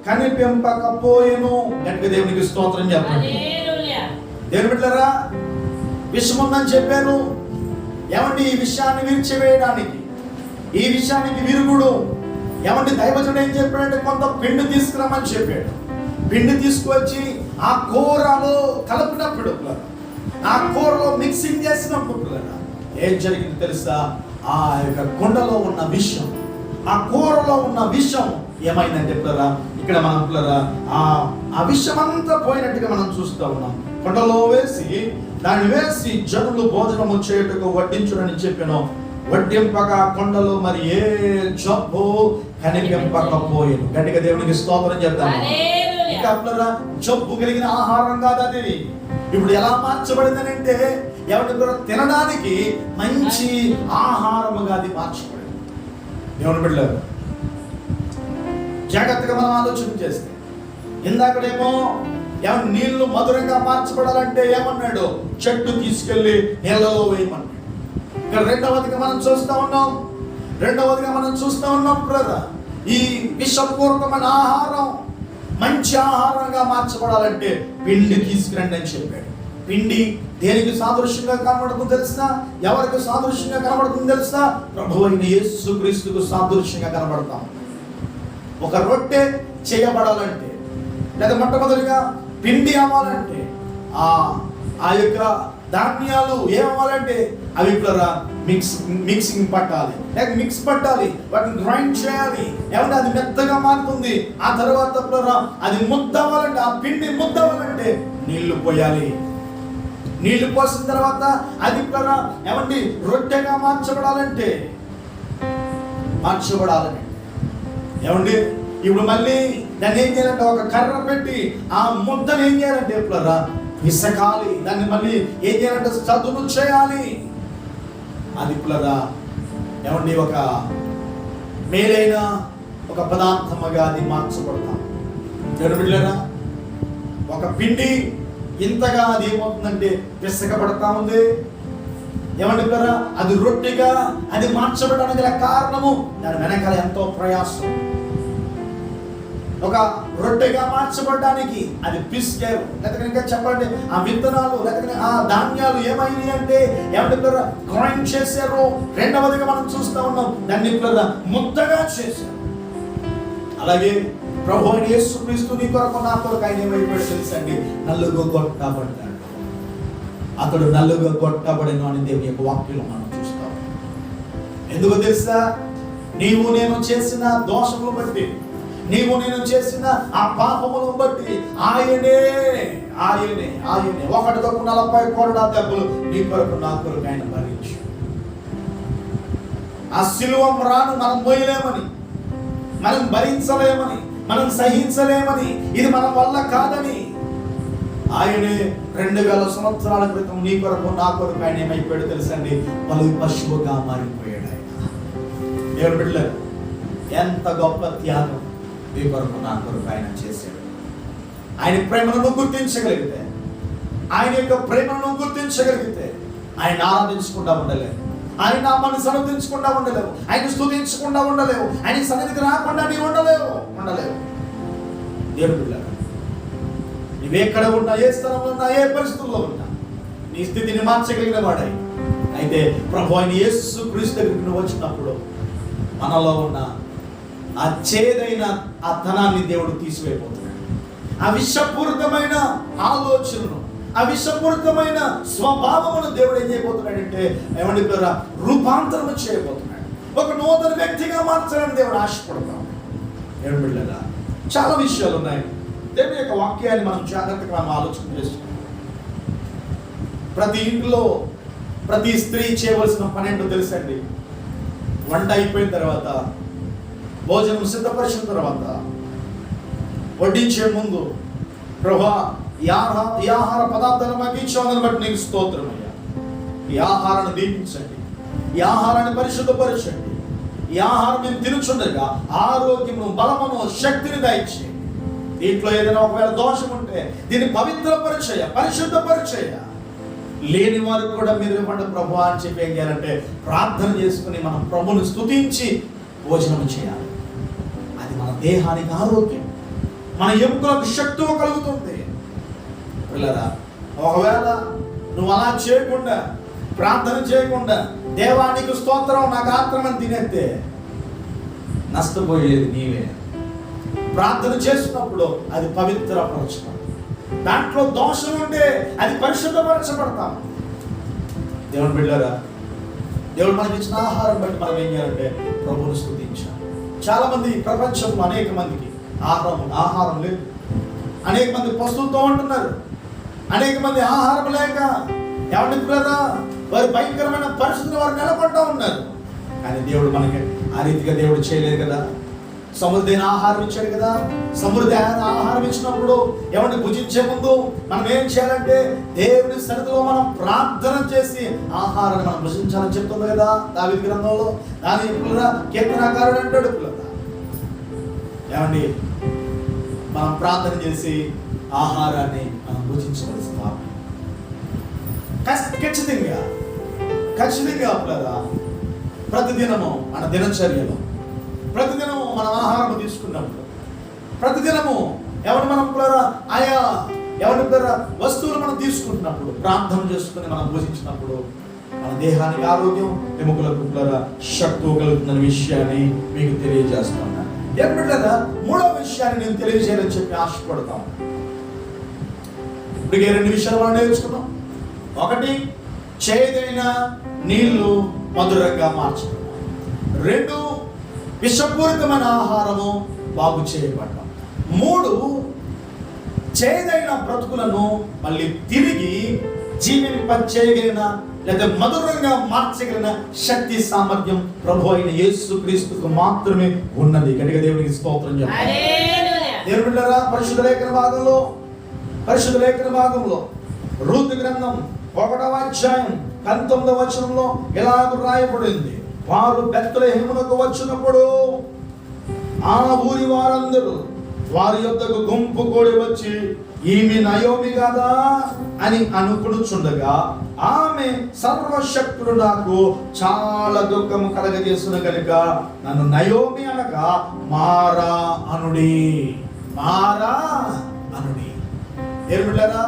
కనిపింపకపోయెను. గట్టిగా దేవునికి స్తోత్రం చెప్పండి. దేవుని బిడ్డలారా, విషం ఉందని చెప్పాను. ఏమండి ఈ విషయాన్ని విరిచివేయడానికి, ఈ విషయానికి విరుగుడు ఏమండి దైవజనుడు ఏం చెప్పాడంటే కొంత పిండి తీసుకురమ్మని చెప్పాడు. పిండి తీసుకొచ్చి ఆ కూరలో కలిపినప్పుడు, ఆ కూరలో మిక్సింగ్ చేసినప్పుడు ఏం జరిగింది తెలుసా? ఆ యొక్క కుండలో ఉన్న విషం, ఆ కూరలో ఉన్న విషం ఏమైందంటే పిల్లరా, ఇక్కడ మనం పిల్లరా ఆ విషం అంతా పోయినట్టుగా మనం చూస్తూ ఉన్నాం. కుండలో వేసి దాన్ని వేసి జనులు భోజనము చేయుటకు వడ్డించుడని చెప్పాను. వడ్డింపగా కొండలో మరి ఏ జబ్బు కనిపింపకపోయేను. గట్టిగా దేవునికి స్తోత్రం చెప్తాను. ఇంకా పిల్లరా, జబ్బు కలిగిన ఆహారం కాదు అది. ఇప్పుడు ఎలా మార్చబడిందని అంటే ఎవరి తినడానికి మంచి ఆహారముగా అది మార్చబడింది. దేవుని బిడ్డలారా, జాగ్రత్తగా మనం ఆలోచన చేస్తే, ఇందాకడేమో ఏమన్నా నీళ్లు మధురంగా మార్చబడాలంటే ఏమన్నాడు? చెట్టు తీసుకెళ్లి నీళ్ళలో వేయమన్నాడు. ఇక్కడ రెండవదిగా మనం చూస్తా ఉన్నాం బ్రదర్, ఈ విషపూర్వకమైన ఆహారం మంచి ఆహారంగా మార్చబడాలంటే పిండి తీసుకురండి అని చెప్పాడు. పిండి దేనికి సాదృశ్యంగా కనబడుతుందో తెలుసా? ఎవరికి సాదృశ్యంగా కనబడుతుందో తెలుసా? ప్రభువు అయిన యేసుక్రీస్తుకు సాదృశ్యంగా కనబడతాం. ఒక రొట్టె చేయబడాలంటే, లేదా మొట్టమొదటిగా పిండి అవ్వాలంటే, ఆ యొక్క ధాన్యాలు ఏమవ్వాలంటే అవి కూడా మిక్సింగ్ పట్టాలి, లేక మిక్స్ పట్టాలి, వాటిని గ్రైండ్ చేయాలి. ఏమంటే అది మెత్తగా మారుతుంది. ఆ తర్వాత అది ముద్ద అవ్వాలంటే, ఆ పిండి ముద్ద అవ్వాలంటే నీళ్లు పోయాలి. నీళ్లు పోసిన తర్వాత అది ఏమండి రొట్టెగా మార్చబడాలి. ఏమండి ఇప్పుడు మళ్ళీ దాన్ని ఏం చేయాలంటే ఒక కర్ర పెట్టి ఆ ముద్దను ఏం చేయాలంటే విసకాలి. దాన్ని మళ్ళీ ఏం చేయాలంటే చదును చేయాలి. అది ఏమండి ఒక మేలైన ఒక పదార్థముగా అది మార్చబడతాం. బిడ్డలారా, ఒక పిండి ఇంతగా అది ఏమవుతుందంటే పిసకబడతా ఉంది. ఏమండి పిల్లరా, అది రొట్టెగా అది మార్చబడడానికి గల కారణము దాని వెనకాల ఎంతో ప్రయాసం. ఒక రొట్టెగా మార్చబడడానికి అది పిసికారు, లేకపోతే ఇంకా చెప్పండి ఆ విత్తనాలు లేకపోతే ఆ ధాన్యాలు ఏమైంది అంటే ఏమంటే పిల్లరా గ్రైండ్ చేశారు. రెండవదిగా మనం చూస్తూ ఉన్నాం దాన్ని పిల్లరా ముద్దగా చేశారు. అలాగే ప్రభు అయిన యేసుక్రీస్తు నీ కొరకు నా కొరకు ఆయన ఏమైపోయాడు తెలుసండి? నల్లుగా కొట్టబడ్డాడు. అతడు నల్లుగా కొట్టబడిన అని దేవుని యొక్క వాక్యంలో మనం చూస్తాం. ఎందుకు తెలుసా? నీవు నేను చేసిన దోషములు బట్టి, నీవు నేను చేసిన ఆ పాపములను బట్టి ఆయనే ఒకటి తప్పు 40 కొరడా దెబ్బలు నీ కొరకు నా కొరకు ఆయన భరించు. ఆ సిలువ మ్రాను మనం మోయలేమని, మనం భరించలేమని, మనం సహించలేమని, ఇది మన వల్ల కాదని ఆయనే 2000 సంవత్సరాల క్రితం నీ కొరకు నా కొరకు ఆయన ఏమైపోయాడు తెలుసండి? పలు పశువుగా మారిపోయాడు ఆయన. దేవుని బిడ్డలారా, ఎంత గొప్ప త్యాగం నీ కొరకు నా కొరకు ఆయన చేశాడు. ఆయన ప్రేమను గుర్తించగలిగితే, ఆయన యొక్క ప్రేమను గుర్తించగలిగితే ఆయన ఆరాధించకుండా ఉండలేవు, ఆయన నామాన్ని సన్నిధించకుండా ఉండలేవు, ఆయన స్తుతించకుండా ఉండలేవు, ఆయన సన్నిధికి రాకుండా నీవు ఉండలేవు. దేవుని బిడ్డలారా, నువ్వెక్కడ ఉన్నా, ఏ స్థలంలో ఉన్నా, ఏ పరిస్థితుల్లో ఉన్నా నీ స్థితిని మార్చగలిగిన వాడై అయితే ప్రభు అయిన యేసుక్రీస్తు దగ్గరికి నువ్వు వచ్చినప్పుడు మనలో ఉన్న ఆ చేదైన ఆ ధనాన్ని దేవుడు తీసివేయబోతున్నాడు. ఆ విషపూరితమైన ఆలోచనను, ఆ విషపూరితమైన స్వభావమును దేవుడు ఏం చేయబోతున్నాడంటే ఏమంటే రూపాంతరం చేయబోతున్నాడు. ఒక నూతన వ్యక్తిగా మార్చాలని దేవుడు ఆశపడతాం. దేవుని బిడ్డలారా, చాలా విషయాలు ఉన్నాయి. దేవుని యొక్క వాక్యాన్ని మనం జాగ్రత్తగా మనం ఆలోచన చేస్తున్నాం. ప్రతి ఇంట్లో ప్రతి స్త్రీ చేయవలసిన పని ఏంటో తెలుసండి? వంట అయిపోయిన తర్వాత, భోజనం సిద్ధపరిచిన తర్వాత, వడ్డించే ముందు ప్రభువా ఈ ఆహార పదార్థాలను మాకు ఇచ్చామని బట్టి నీకు స్తోత్రం అయ్యా. ఈ ఆహారాన్ని దీపించండి, ఈ ఆహారాన్ని పరిశుద్ధపరచండి. ఈ ఆహారం మేము తినుచుండగా ఆరోగ్యమును, బలమును, శక్తిని దయచేయండి. దీంట్లో ఏదైనా ఒకవేళ దోషం ఉంటే దీన్ని పవిత్రపరిచేయ, పరిశుద్ధపరిచేయ. లేని వారికి కూడా మీరు ఇవ్వండి ప్రభు అని చెప్పి ఏం చేయాలంటే ప్రార్థన చేసుకుని మనం ప్రభుని స్తుతించి భోజనం చేయాలి. అది మన దేహానికి ఆరోగ్యం, మన ఎముకలకు శక్తి కలుగుతుంది. పిల్లరా, ఒకవేళ నువ్వు అలా చేయకుండా, ప్రార్థన చేయకుండా దేవానికి స్తోత్రం నాకు ఆత్మని తినేస్తే నష్టపోయేది నీవే. ప్రార్థన చేసినప్పుడు అది పవిత్రపరచడం, దాంట్లో దోషం ఉంటే అది పరిశుద్ధపరచబడతాం. దేవుని బిడ్డలారా, దేవుడు మనకి ఇచ్చిన ఆహారం బట్టి మనం ఏం చేయాలంటే ప్రభువుని స్తుతించాలి. చాలా మంది ప్రపంచంలో అనేక మందికి ఆహారం లేదు, అనేక మంది పస్తులతో ఉంటున్నారు, అనేక మంది ఆహారం లేక ఎవరికి కదా వారి భయంకరమైన పరిస్థితులు వారు నిలబడతా ఉన్నారు. కానీ దేవుడు మనకి ఆ రీతిగా దేవుడు చేయలేదు కదా. సమృద్ధైన ఆహారం ఇచ్చాడు కదా. సమృద్ధి ఆహారం ఇచ్చినప్పుడు ఎవరిని భుజించే ముందు మనం ఏం చేయాలంటే దేవుని సన్నిధిలో మనం ప్రార్థన చేసి ఆహారాన్ని మనం భుజించాలని చెప్తుంది కదా దావీదు గ్రంథంలో. దాని కీర్తనాకారుడు అంటాడు, ఏమండి మనం ప్రార్థన చేసి ఆహారాన్ని మనం భుజించవలసిన ఖచ్చితంగా పిల్లరా, ప్రతిదినము మన దినచర్యలో, ప్రతిదినము మనం ఆహారం తీసుకున్నప్పుడు, ప్రతిదినము ఎవరు మనం ఆయా ఎవరి వస్తువులు మనం తీసుకుంటున్నప్పుడు, ప్రార్థన చేసుకుని మనం భోజించినప్పుడు మన దేహానికి ఆరోగ్యం, ఎముకలకు శక్తి కలుగుతున్న విషయాన్ని మీకు తెలియజేస్తున్నాను. ఏమిటా మూడవ విషయాన్ని నేను తెలియజేయాలని చెప్పి ఆశపడతాను. ఇప్పటికే 2 విషయాలు మనం నేర్చుకున్నాం. ఒకటి, చేదైన నీళ్లు మధురంగా మార్చడం. 2, విషపూరితమైన ఆహారము బాగు చేయబడ్డం. 3, చేదైన బ్రతుకులను మళ్ళీ తిరిగి జీవింపచేయగలిగిన లేదా మధురంగా మార్చగలిగిన శక్తి సామర్థ్యం ప్రభు అయిన యేసుక్రీస్తుకు మాత్రమే ఉన్నది. గట్టిగా దేవునికి స్తోత్రం చెప్పండి. దేవుని బిడ్డలారా, పరిశుద్ధ లేఖన భాగంలో రూతు గ్రంథం 1వ అధ్యాయం 19వ వచనంలో ఇలాగ రాయబడింది. వారు బెత్లెహేమునకు వచ్చినప్పుడు ఆ ఊరి వారందరూ వారి యొద్దకు గుంపు కూడి వచ్చి, ఈమె నయోమి కదా అని అనుకునుచుండగా, ఆమె సర్వశక్తుడు నాకు చాలా దుఃఖము కలగజేసిన కనుక నన్ను నయోమి అనగా మారా అనుడి. ఏమిటారా,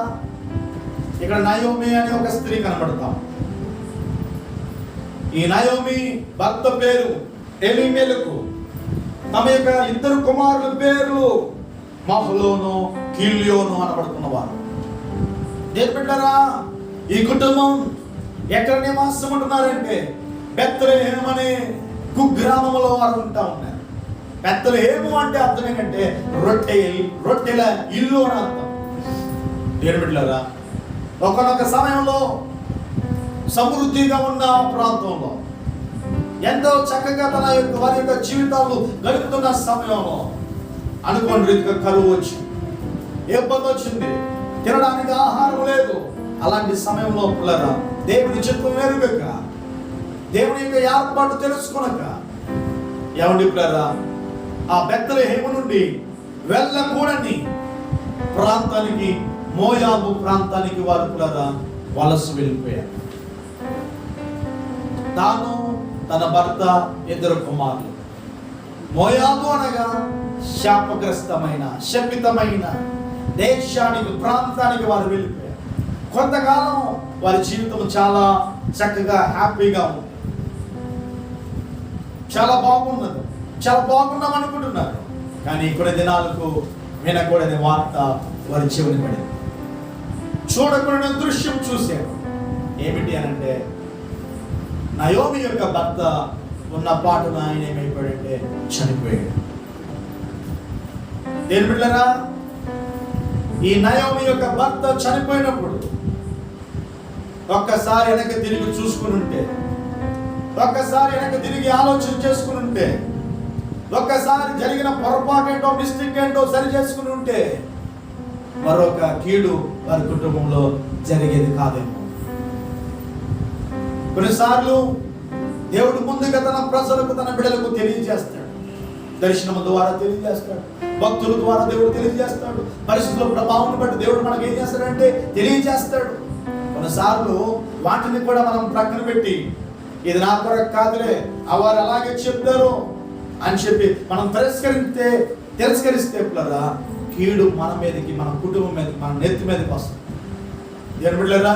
ఇక్కడ నయోమి అనే ఒక స్త్రీ కనబడతాం. ఈ నయోమి భర్త పేరు ఎలీమెలకు, తమ యొక్క 2 కుమారుల పేర్లు మహలోను, కిల్యోను అనబడుతున్నవారు. ఏమిటారా, ఈ కుటుంబం ఎక్కడ నివాసం ఉంటున్నారంటే బెత్లెహేము అనే కుగ్రామంలో వారు ఉంటా ఉన్నారు. బెత్లెహేము అంటే అర్థం ఏంటంటే రొట్టెల ఇల్లు అని అర్థం. ఏమిటారా, ఒకనొక సమయంలో సమృద్ధిగా ఉన్న ప్రాంతంలో ఎంతో చక్కగా వారి యొక్క జీవితాలు గడుపుతున్న సమయంలో అనుకోని రీతిగా కరువు వచ్చింది, ఇబ్బంది వచ్చింది, తినడానికి ఆహారం లేదు. అలాంటి సమయంలో పిల్లరా, దేవుని చిత్తం ఎరుగక, దేవుని యొక్క ఏర్పాటు తెలుసుకునక, ఏమండి పిల్లరా, ఆ బెత్లెహేము నుండి వెళ్ళకూడని ప్రాంతానికి, మోయాబు ప్రాంతానికి వారు పిల్లరా వలస వెళ్ళిపోయారు. తాను, తన భర్త, 2 కుమారులు. మోయాబు అనగా శాపగ్రస్తమైన, శపితమైన దేశానికి, ప్రాంతానికి వారు వెళ్ళిపోయారు. కొంతకాలం వారి జీవితం చాలా చక్కగా హ్యాపీగా ఉంది, చాలా బాగున్నది, చాలా బాగున్నాం అనుకుంటున్నారు. కానీ కొన్ని దినాలకు వినకూడని వార్త వారి చెవిని పడింది. చూడకూడని దృశ్యం చూశారు. ఏమిటి అనంటే, నయోమి యొక్క భర్త ఉన్న పాటున ఆయన ఏమైపోయాడంటే చనిపోయాడు. దేని బిడ్డలారా, ఈ నయోమి యొక్క భర్త చనిపోయినప్పుడు ఒక్కసారి వెనక్కి తిరిగి చూసుకుని ఉంటే, ఒక్కసారి వెనక్కి తిరిగి ఆలోచన చేసుకుని ఉంటే, ఒక్కసారి జరిగిన పొరపాటు ఏంటో, మిస్టేక్ ఏంటో సరి చేసుకుని ఉంటే మరొక కీడు వారి కుటుంబంలో జరిగేది కాదేమో. కొన్నిసార్లు దేవుడు ముందుగా తన ప్రజలకు, తన బిడ్డలకు తెలియజేస్తాడు. దర్శనం ద్వారా తెలియజేస్తాడు, భక్తుల ద్వారా దేవుడు తెలియజేస్తాడు, పరిస్థితుల ప్రభావం బట్టి దేవుడు మనకు ఏం చేస్తాడంటే తెలియజేస్తాడు. కొన్నిసార్లు వాటిని కూడా మనం ప్రక్కన పెట్టి, ఇది నా కొరకు కాదులే, వారు అలాగే చెప్తారు అని చెప్పి మనం తిరస్కరిస్తే తిరస్కరిస్తే పిల్లరా కీడు మన మీదకి, మన కుటుంబం మీదకి, మన నెత్తి మీదకి వస్తుంది. దేవుని బిడ్డలారా,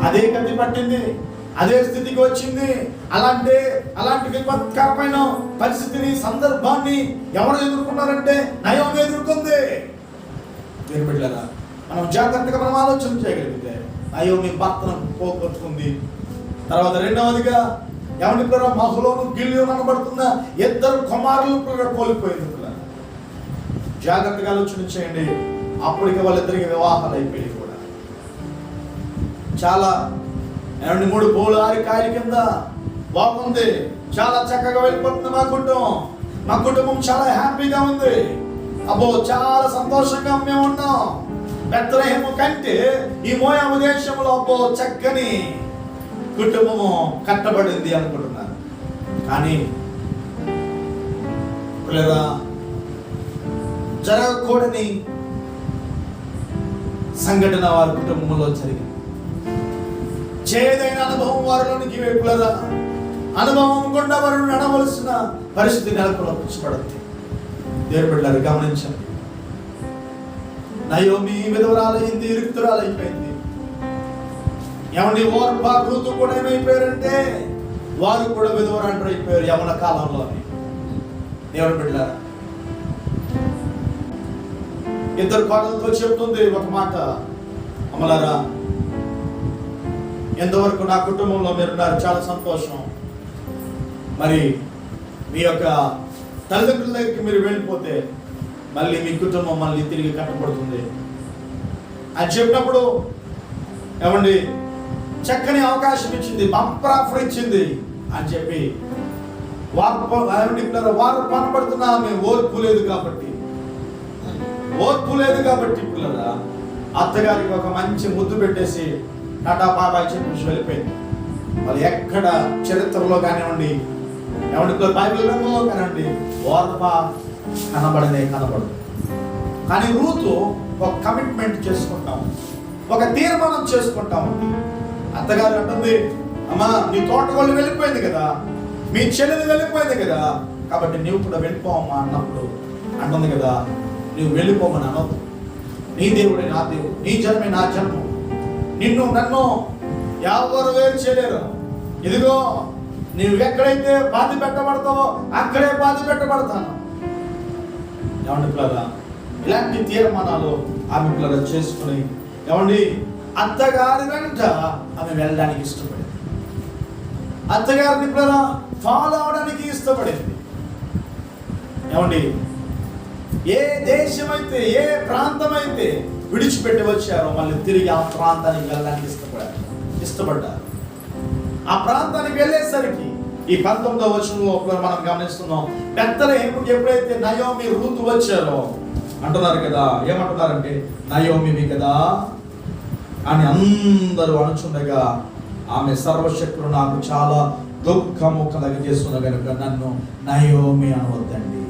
అదే గతి పట్టింది, అదే స్థితికి వచ్చింది. అలాంటి విపత్కరమైన పరిస్థితిని, సందర్భాన్ని ఎవరు ఎదుర్కొన్నారంటే నయోమి ఎదుర్కొంది. దేవుని బిడ్డలారా, మనం జాగ్రత్తగా మనం ఆలోచన చేయగలిగితే నయోమి భర్తను పోగొట్టుకుంది. తర్వాత రెండవదిగా ఎవరి పిల్లరా మహలోను గిల్యోను అనబడుతున్న 2 కుమారులు కోల్పోయింది. జాగ్రత్తగా ఆలోచన చేయండి. అప్పటికి వాళ్ళిద్దరికి వివాహాలు అయిపోయి కూడా చాలా 3 పూలు 6 కాయల కింద బాగుంది, చాలా చక్కగా వెళ్ళిపోతుంది మా కుటుంబం చాలా హ్యాపీగా ఉంది, అబ్బో చాలా సంతోషంగా మేము ఉన్నాం. బెత్లెహేము కంటే ఈ మోయాబు దేశంలో అబ్బో చక్కని కుటుంబము కట్టబడింది అనుకుంటున్నారు. కానీ పిల్లరా, జరగకూడని సంఘటన వారి కుటుంబంలో జరిగింది. చేదైన అనుభవం వారిలోనికి పిల్లరా, అనుభవం గుండా వారు నడవలసిన పరిస్థితి నెలకొల్పించబడింది. దేవుని బిడ్డలారా గమనించండి, నయోమి విధవరాలైంది, ఇరుకుతురాలైపోయింది. ఏమండి, ఓర్పా రూతు కూడా ఏమైపోయారంటే వారు కూడా విధవరాండ్రు అయిపోయారు యవన కాలంలోనే. దేవుని బిడ్డలారా, 2 కోడలతో చెప్తుంది ఒక మాట, అమ్మలారా ఎంతవరకు నా కుటుంబంలో మీరున్నారు, చాలా సంతోషం. మరి మీ యొక్క తల్లిదండ్రుల దగ్గరికి మీరు వెళ్ళిపోతే మళ్ళీ మీ కుటుంబం మళ్ళీ తిరిగి కట్టబడుతుంది అని చెప్పినప్పుడు ఏమండి చక్కని అవకాశం ఇచ్చింది, బంపర్ ఆఫర్ ఇచ్చింది అని చెప్పి వారు పనబడుతున్నా ఆమె ఓర్పు లేదు కాబట్టి పిల్లరా అత్తగారికి ఒక మంచి ముద్దు పెట్టేసి టాటా బాబాయ్ చెప్పేసి వెళ్ళిపోయింది. వాళ్ళు ఎక్కడ చరిత్రలో కానివ్వండి, బైబిల్ గ్రంథంలో కానివ్వండి ఓర్ప కనబడదు. కానీ రూతు ఒక కమిట్మెంట్ చేసుకుంటాం, ఒక తీర్మానం చేసుకుంటాం. అత్తగారు అంటుంది, అమ్మా నీ తోటకోళ్ళు వెళ్ళిపోయింది కదా, మీ చెల్లెలు వెళ్ళిపోయింది కదా, కాబట్టి నీవు కూడా వెళ్ళిపోవమ్మా అన్నప్పుడు అంటుంది కదా, నువ్వు వెళ్ళిపోమని అనవద్దు. నీ దేవుడే నా దేవుడు, నీ జన్మే నా జన్మం, నిన్ను నన్ను ఎవరు వేరు చేయలేరు. ఇదిగో నీవు ఎక్కడైతే బాధ పెట్టబడతావో అక్కడే బాధ పెట్టబడతాను. ఏమండి పిల్లరా, ఇలాంటి తీర్మానాలు ఆమె పిల్లలు చేసుకుని ఏమండి అత్తగారి వెంట ఆమె వెళ్ళడానికి ఇష్టపడింది, అత్తగారిని పిల్లరా ఫాలో అవడానికి ఇష్టపడింది. ఏమండి ఏ దేశమైతే ఏ ప్రాంతమైతే విడిచిపెట్టి వచ్చారో మళ్ళీ తిరిగి ఆ ప్రాంతానికి వెళ్ళడానికి ఇష్టపడ్డారు. ఆ ప్రాంతానికి వెళ్ళేసరికి ఈ 19వ వచనంలో మనం గమనిస్తున్నాం, బెత్లెహేముకి ఎప్పుడైతే నయోమి రూతు వచ్చారో అంటున్నారు కదా, ఏమంటున్నారంటే నయోమి కదా అని అందరూ అనుచుండగా ఆమె సర్వశక్తులు నాకు చాలా దుఃఖము కలగజేస్తున్న కనుక నన్ను నయోమి అనవద్దండి,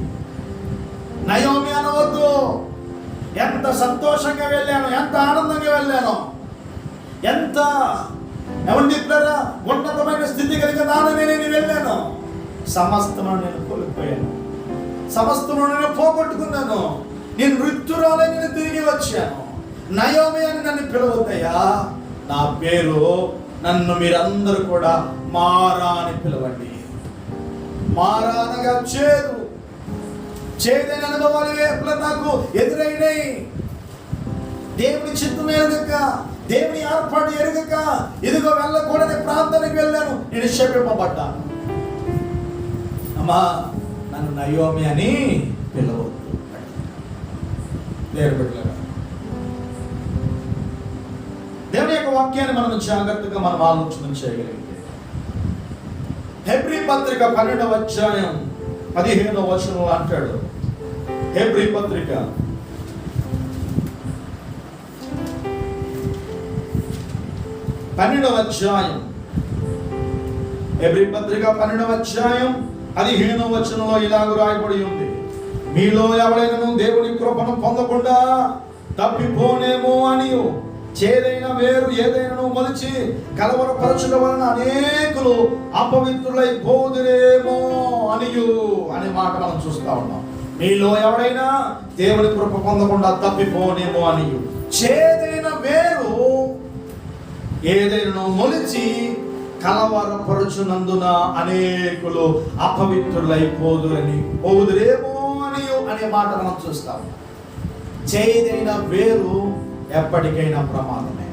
నయోమి అనవద్దు. ఎంత సంతోషంగా వెళ్ళాను, ఎంత ఆనందంగా వెళ్ళాను, ఎంత ఉన్నతమైన స్థితి కలిగిన దానిని నేను వెళ్ళాను. సమస్తము నేను కోల్పోయాను, సమస్తము నేను పోగొట్టుకున్నాను, నేను మృత్యురాలై నేను తిరిగి వచ్చాను. నయోమి అని నన్ను పిలవద్దయ్యా, నా పేరు నన్ను మీరందరూ కూడా మారా అని పిలవండి. మారా అనగా చేదైన అనుభవాలు నాకు ఎదురైనాయి. దేవుని చిత్తం ఎరుగక, దేవుని ఏర్పాటు ఎరుగక ఇదిగో వెళ్ళకూడని ప్రాంతానికి వెళ్ళాను, నేను శపింపబడ్డాను. అమ్మా నన్ను నయోమి అని పిలవద్దు. దేవుని యొక్క వాక్యాన్ని మనం జాగ్రత్తగా మనం ఆలోచన చేయగలిగితే హెబ్రీ పత్రిక 12వ అధ్యాయం 15వ వచనంలో అంటాడు, హెబ్రీ పత్రిక 12వ అధ్యాయం, హెబ్రీ పత్రిక 12వ అధ్యాయం 15వ వచనంలో ఇలాగ రాయబడి ఉంది, మీలో ఎవరైనా దేవుని కృపను పొందకుండా తప్పిపోనేమో అని చేదైన వేరు ఏదైనా మొలిచి కలవరపరచుల వలన అనేకులు అపవిత్రులై పోదురేమో అనే మాట మనం చూస్తా ఉన్నాం. మీలో ఎవడైనా దేవుని కృప పొందకుండా తప్పిపోనేమో అని. చేదైన వేరు ఏదైనా మొలిచి కలవరపరుచునందున అనేకులు పోదురేమో అని అనే మాట మనం చూస్తాం. చేదైన వేరు ఎప్పటికైనా ప్రమాదమే.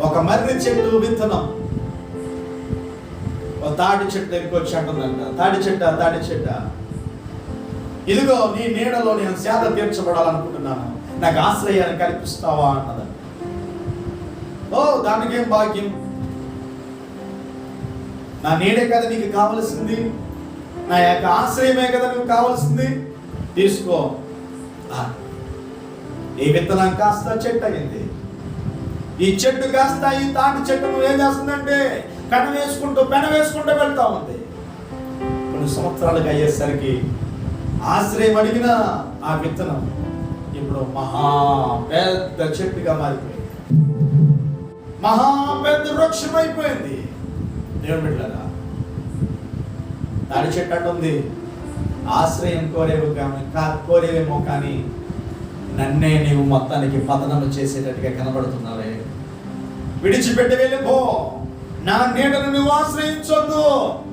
ఒక మర్రి చెట్టు విత్తనం ఒక తాడి చెట్టు దగ్గరికి వచ్చి అంటుందంట, తాడి చెట్ట ఇదిగో నీ నీడలో నేను సేద తీర్చబడాలనుకుంటున్నాను, నాకు ఆశ్రయాన్ని కల్పిస్తావా అన్నదంట. ఓ దానికేం భాగ్యం, నా నీడే కదా నీకు కావలసింది, నా యొక్క ఆశ్రయమే కదా నువ్వు కావలసింది, తీసుకో. ఈ విత్తనం కాస్త చెట్టు అయింది. ఈ చెట్టు కాస్త ఈ తాటి చెట్టు నువ్వు ఏం చేస్తుందంటే పెన వేసుకుంటూ వెళ్తా ఉంది. కొన్ని సంవత్సరాలకు అయ్యేసరికి ఆశ్రయం అడిగిన ఆ విత్తనం ఇప్పుడు మహా పెద్ద చెట్టుగా మారిపోయింది, మహా పెద్ద వృక్షం అయిపోయింది. దేవుని బిడ్డలారా, తాడి చెట్టు అంటుంది ఆశ్రయం కోరేవేమో కానీ నన్నే నీవు మొత్తానికి పతనము చేసేటట్టుగా కనబడుతున్నావే, విడిచిపెట్టి వెళ్ళిపో, నా నీడను నువ్వు ఆశ్రయించొద్దు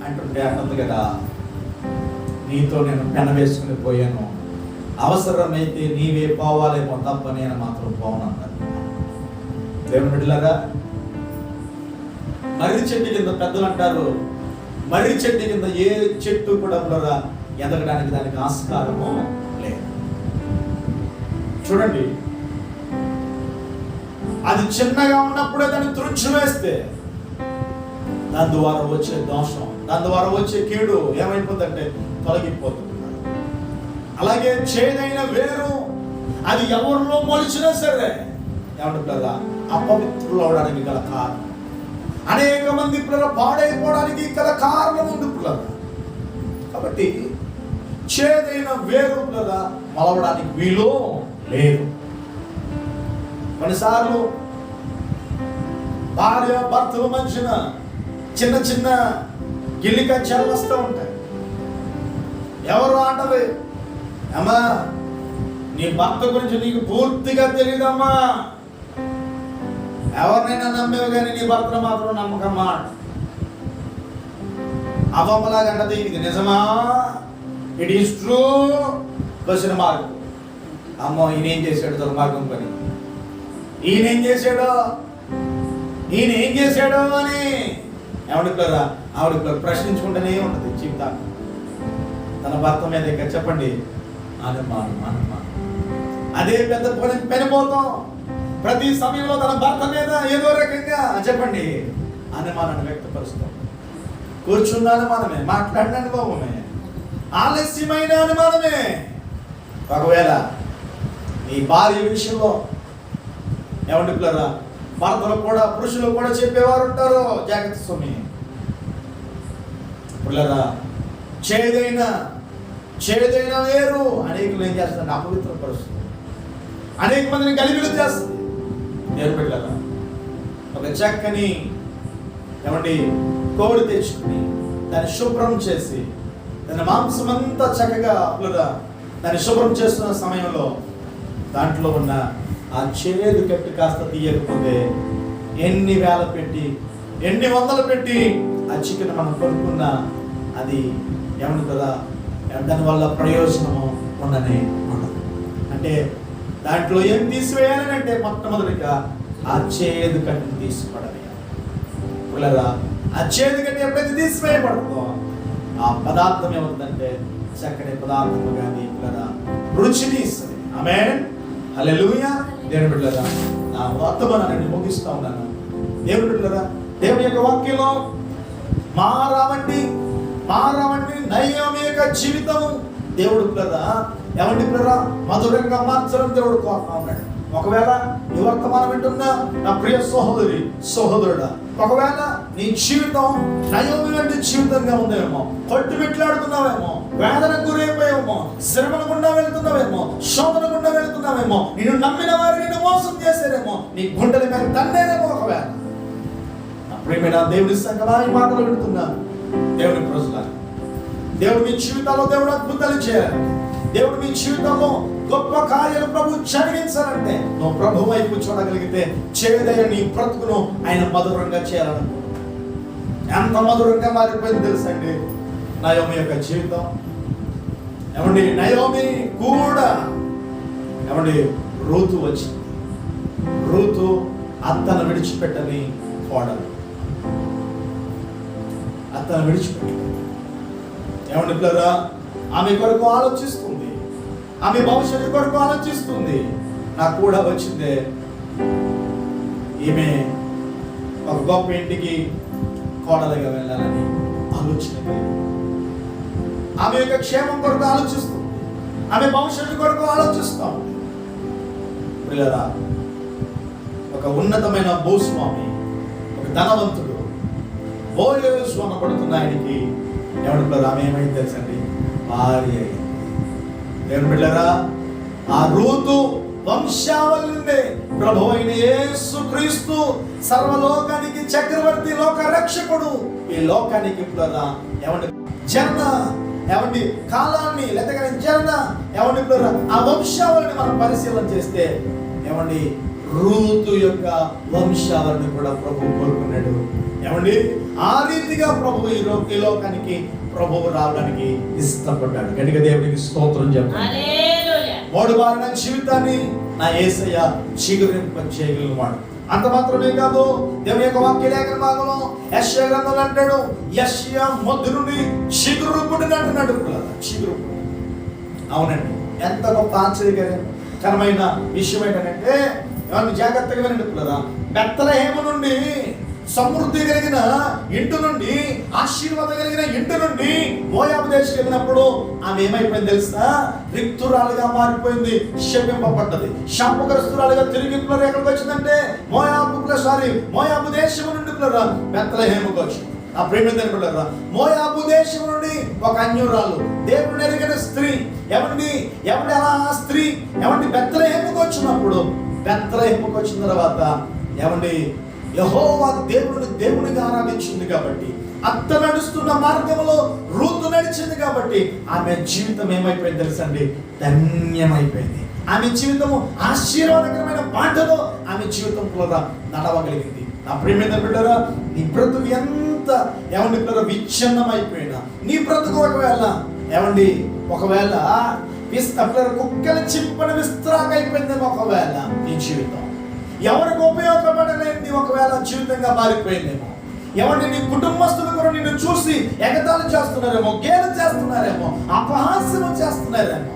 అంటుంటే అంటుంది కదా, నీతో నేను పెన వేసుకుని పోయాను, అవసరమైతే నీవే పోవాలేమో తప్ప నేను మాత్రం పోనన్నాను. దేవుని బిడ్డలారా, మర్రి చెట్టు కింద పెద్దలు అంటారు, మర్రి చెట్టు కింద ఏ చెట్టు కూడా ఎదగడానికి దానికి ఆస్కారము లేదు. చూడండి, అది చిన్నగా ఉన్నప్పుడే దాన్ని త్రుంచి వేస్తే దాని ద్వారా వచ్చే దోషం, దాని ద్వారా వచ్చే కీడు ఏమైపోతుందంటే తొలగిపోతుంది. అలాగే చేదైన వేరు అది ఎవరిలో మొలిచినా సరే ఏమంటారు అపవిత్రులు అవడానికి గల కారణం, అనేక మంది పిల్లలు పాడైపోవడానికి గల కారణం ఉంది పిల్లలు. కాబట్టి చేదైన వేరు పిల్లలు మొలవడానికి వీలు లేదు. కొన్నిసార్లు భార్య భర్తల మధ్యన చిన్న చిన్న గిల్లి కంచాలు వస్తూ ఉంటాయి. ఎవరు అంటారు, అమ్మా నీ భర్త గురించి నీకు పూర్తిగా తెలియదమ్మా, ఎవరినైనా నమ్మేవు కానీ నీ భర్తను మాత్రం నమ్మకమ్మా. అమ్మమ్మలాగా అంటది, ఇది నిజమా, it is true question mark. అమ్మో ఈయనేం చేశాడు దుర్మార్గం పని, ఈయనేం చేశాడో అని ఎవడిక్కరా ఆవిడ ప్రశ్నించుకుంటూనే ఉంటుంది జీవితాన్ని. తన భర్త మీద ఇంకా చెప్పండి అనుమానం, అదే పెద్ద పెనిపోతాం. ప్రతి సమయంలో తన భర్త మీద ఏదో రకంగా చెప్పండి అనుమానాన్ని వ్యక్తపరుస్తాం. కూర్చున్న అనుమానమే, మాట్లాడిన అనుభవమే, ఆలస్యమైన అనుమానమే. ఒకవేళ నీ భార్య విషయంలో ఏమంటున్నారా, భర్తలు కూడా పురుషులు కూడా చెప్పేవారు ఉంటారు, జాగ్రత్త స్వామి. పిల్లరా, చేదైన వేరు అనేకులు ఏం చేస్తుంది, అపవిత్రపరుస్తుంది, అనేక మందిని గలిబిలి చేస్తుంది. నేర్పిల్లరా, ఒక చక్కని కోడి తెచ్చుకుని దాన్ని శుభ్రం చేసి దాని మాంసం అంతా చక్కగా దాన్ని శుభ్రం చేస్తున్న సమయంలో దాంట్లో ఉన్న ఆ చేదు కట్టి కాస్త తీయకపోతే ఎన్ని వేల పెట్టి ఎన్ని వందలు పెట్టి ఆ చికెన్ మనం కొనుక్కున్నా అది ఏమంటుందా, దానివల్ల ప్రయోజనము ఉండనే ఉండదు. అంటే దాంట్లో ఏం తీసివేయాలని అంటే మొట్టమొదటిగా ఆ చేదు కట్టిని తీసిపడాలి. ఆ చేదు కట్టి ఎప్పుడైతే తీసివేయబడుతుందో ఆ పదార్థం ఏమవుతుందంటే చక్కటి పదార్థము కానీ రుచిని ఇస్తుంది. ఆమేన్, హల్లెలూయా. దేవుని బిడ్డలారా, నా వర్తమానాన్ని ముగిస్తా ఉన్నాను. దేవుని బిడ్డలారా, దేవుని యొక్క వాక్యంలో మారవండి నయోమి యొక్క జీవితం దేవుడు పిల్లరా ఏమండి పిల్లరా మధురంగా మార్చడం దేవుడు కోరుతా ఉన్నాడు. ఒకవేళ ఈ వర్తమానం వింటున్నా నా ప్రియ సహోదరుడా, ఒకవేళ నీ జీవితం నయోమి వంటి జీవితంగా ఉందేమో, కొట్టుమిట్లాడుతున్నావేమో, వేదనకు గురైపోయావేమో, శ్రమల గుండా వెళ్తున్నావేమో, శోధన గుండా వెళ్తున్నావేమో, నిన్ను నమ్మిన వారు నిన్ను మోసం చేశారేమో, నీ గుండెల మీద తన్నేరేమో. ఒకవేళ నా ప్రియమైన దేవుని సంగమా ఈ మాటలు వింటున్నా దేవుని ప్రజలారా, దేవుడు మీ జీవితాల్లో దేవుడు అద్భుతాలు చేయాలి, దేవుడు మీ జీవితంలో గొప్ప కార్యాలు ప్రభు జరిగించాలంటే నువ్వు ప్రభు వైపు చూడగలిగితే చేదైన నీ బ్రతుకును ఆయన మధురంగా చేయాలనుకో. ఎంత మధురంగా మారిపోయింది తెలుసండి నయోమి యొక్క జీవితం. ఏమండి నయోమి కూడా ఏమండి రూతు వచ్చింది. రూతు అత్తను విడిచిపెట్టని కోడలు, అత్తను విడిచిపెట్ట. ఏమండి పిల్లరా, ఆమె కొరకు ఆలోచిస్తుంది, ఆమె భవిష్యత్తు కొరకు ఆలోచిస్తుంది. నాకు కూడా వచ్చిందే ఈమె ఒక గొప్ప ఇంటికి కోడలుగా వెళ్ళాలని ఆలోచన. ఆమె యొక్క క్షేమం కొరకు ఆలోచిస్తుంది, ఆమె భవిష్యత్తు కొరకు ఆలోచిస్తాం. పిల్లరా, ఒక ఉన్నతమైన భూస్వామి, ఒక ధనవంతుడు బోయజు అనబడుతున్న ఆయనకి ఏమంటారు, ఆమె ఏమైంది తెలుసండి, భార్య అయింది. దేవుని బిడ్డలారా, ఆ రూతు వంశావళినే ప్రభు అయిన యేసుక్రీస్తు సర్వలోకానికి చక్రవర్తి, లోక రక్షకుడు. ఈ లోకానికి ఏమంటే జన ఏమండి కాలాన్ని లేకపోతే జన ఏమండి ఆ వంశావళిని మనం పరిశీలన చేస్తే ఏమండి రూతు యొక్క వంశావళిని కూడా ప్రభు కోరుకున్నాడు. ఏమండి ఆ రీతిగా ప్రభు ఈ లోకానికి ప్రభువు రావడానికి ఇష్టపడ్డాడు. గట్టిగా దేవునికి స్తోత్రం చెప్పండి. మూడు వారిన జీవితాన్ని నా యేసయ్య చిగురింప చేయగలిగినవాడు. అంత మాత్రమే కాదు, దేవుని యొక్క వాక్య లేఖన భాగంలో యెషయా గ్రంథంలో అంటాడు, యెషయా మొద్దు నుండి చిగురు పుట్టిన అంటున్నాడు. చిగురు, అవునండి, ఎంత గొప్ప ఆశ్చర్యకరమైన విషయం ఏంటంటే, ఏమన్నా జాగ్రత్తగా వినండి పిల్లరా, బెత్లెహేము నుండి సమృద్ధి కలిగిన ఇంటి నుండి, ఆశీర్వాదం కలిగిన ఇంటి నుండి మోయాబు దేశం వెళ్ళినప్పుడు ఆమె ఏమైపోయింది తెలుసా, రిక్తురాలుగా మారిపోయింది, శపింపబడ్డది, శాపగ్రస్తురాలుగా తిరిగి ఎక్కడికి వచ్చిందంటే మోయాబు దేశం నుండి బెత్లెహేముకు వచ్చింది. ఆ ప్రేమ మోయాబు దేశం నుండి ఒక అన్యురాలు, దేవుని ఎరిగిన స్త్రీ, ఎవరి అలా ఆ స్త్రీ బెత్లెహేముకు వచ్చినప్పుడు, బెత్లెహేముకు వచ్చిన తర్వాత ఏమండి యెహోవా దేవునిగా ఆరాధించింది కాబట్టి, అత్త నడుస్తున్న మార్గంలో రూతు నడిచింది కాబట్టి ఆమె జీవితం ఏమైపోయింది తెలుసండి, ధన్యమైపోయింది. ఆమె జీవితము ఆశీర్వాదకరమైన బాటలో ఆమె జీవితం కూడా నడవగలిగింది. నా ప్రియమైన బిడ్డరా, నీ బ్రతుకు ఎంత విచ్ఛిన్నమైపోయినా, నీ బ్రతుకు ఒకవేళ కుక్కల చింపని విస్తరాగా అయిపోయిందేమో ఒకవేళ నీ జీవితం, ఎవరికి ఉపయోగపడలేని ఒకవేళ జీవితంగా మారిపోయిందేమో, ఎవరిని నీ కుటుంబస్తులు కూడా నిన్ను చూసి ఎగతాళి చేస్తున్నారేమో, గేలు చేస్తున్నారేమో, అపహాస్యం చేస్తున్నారేమో,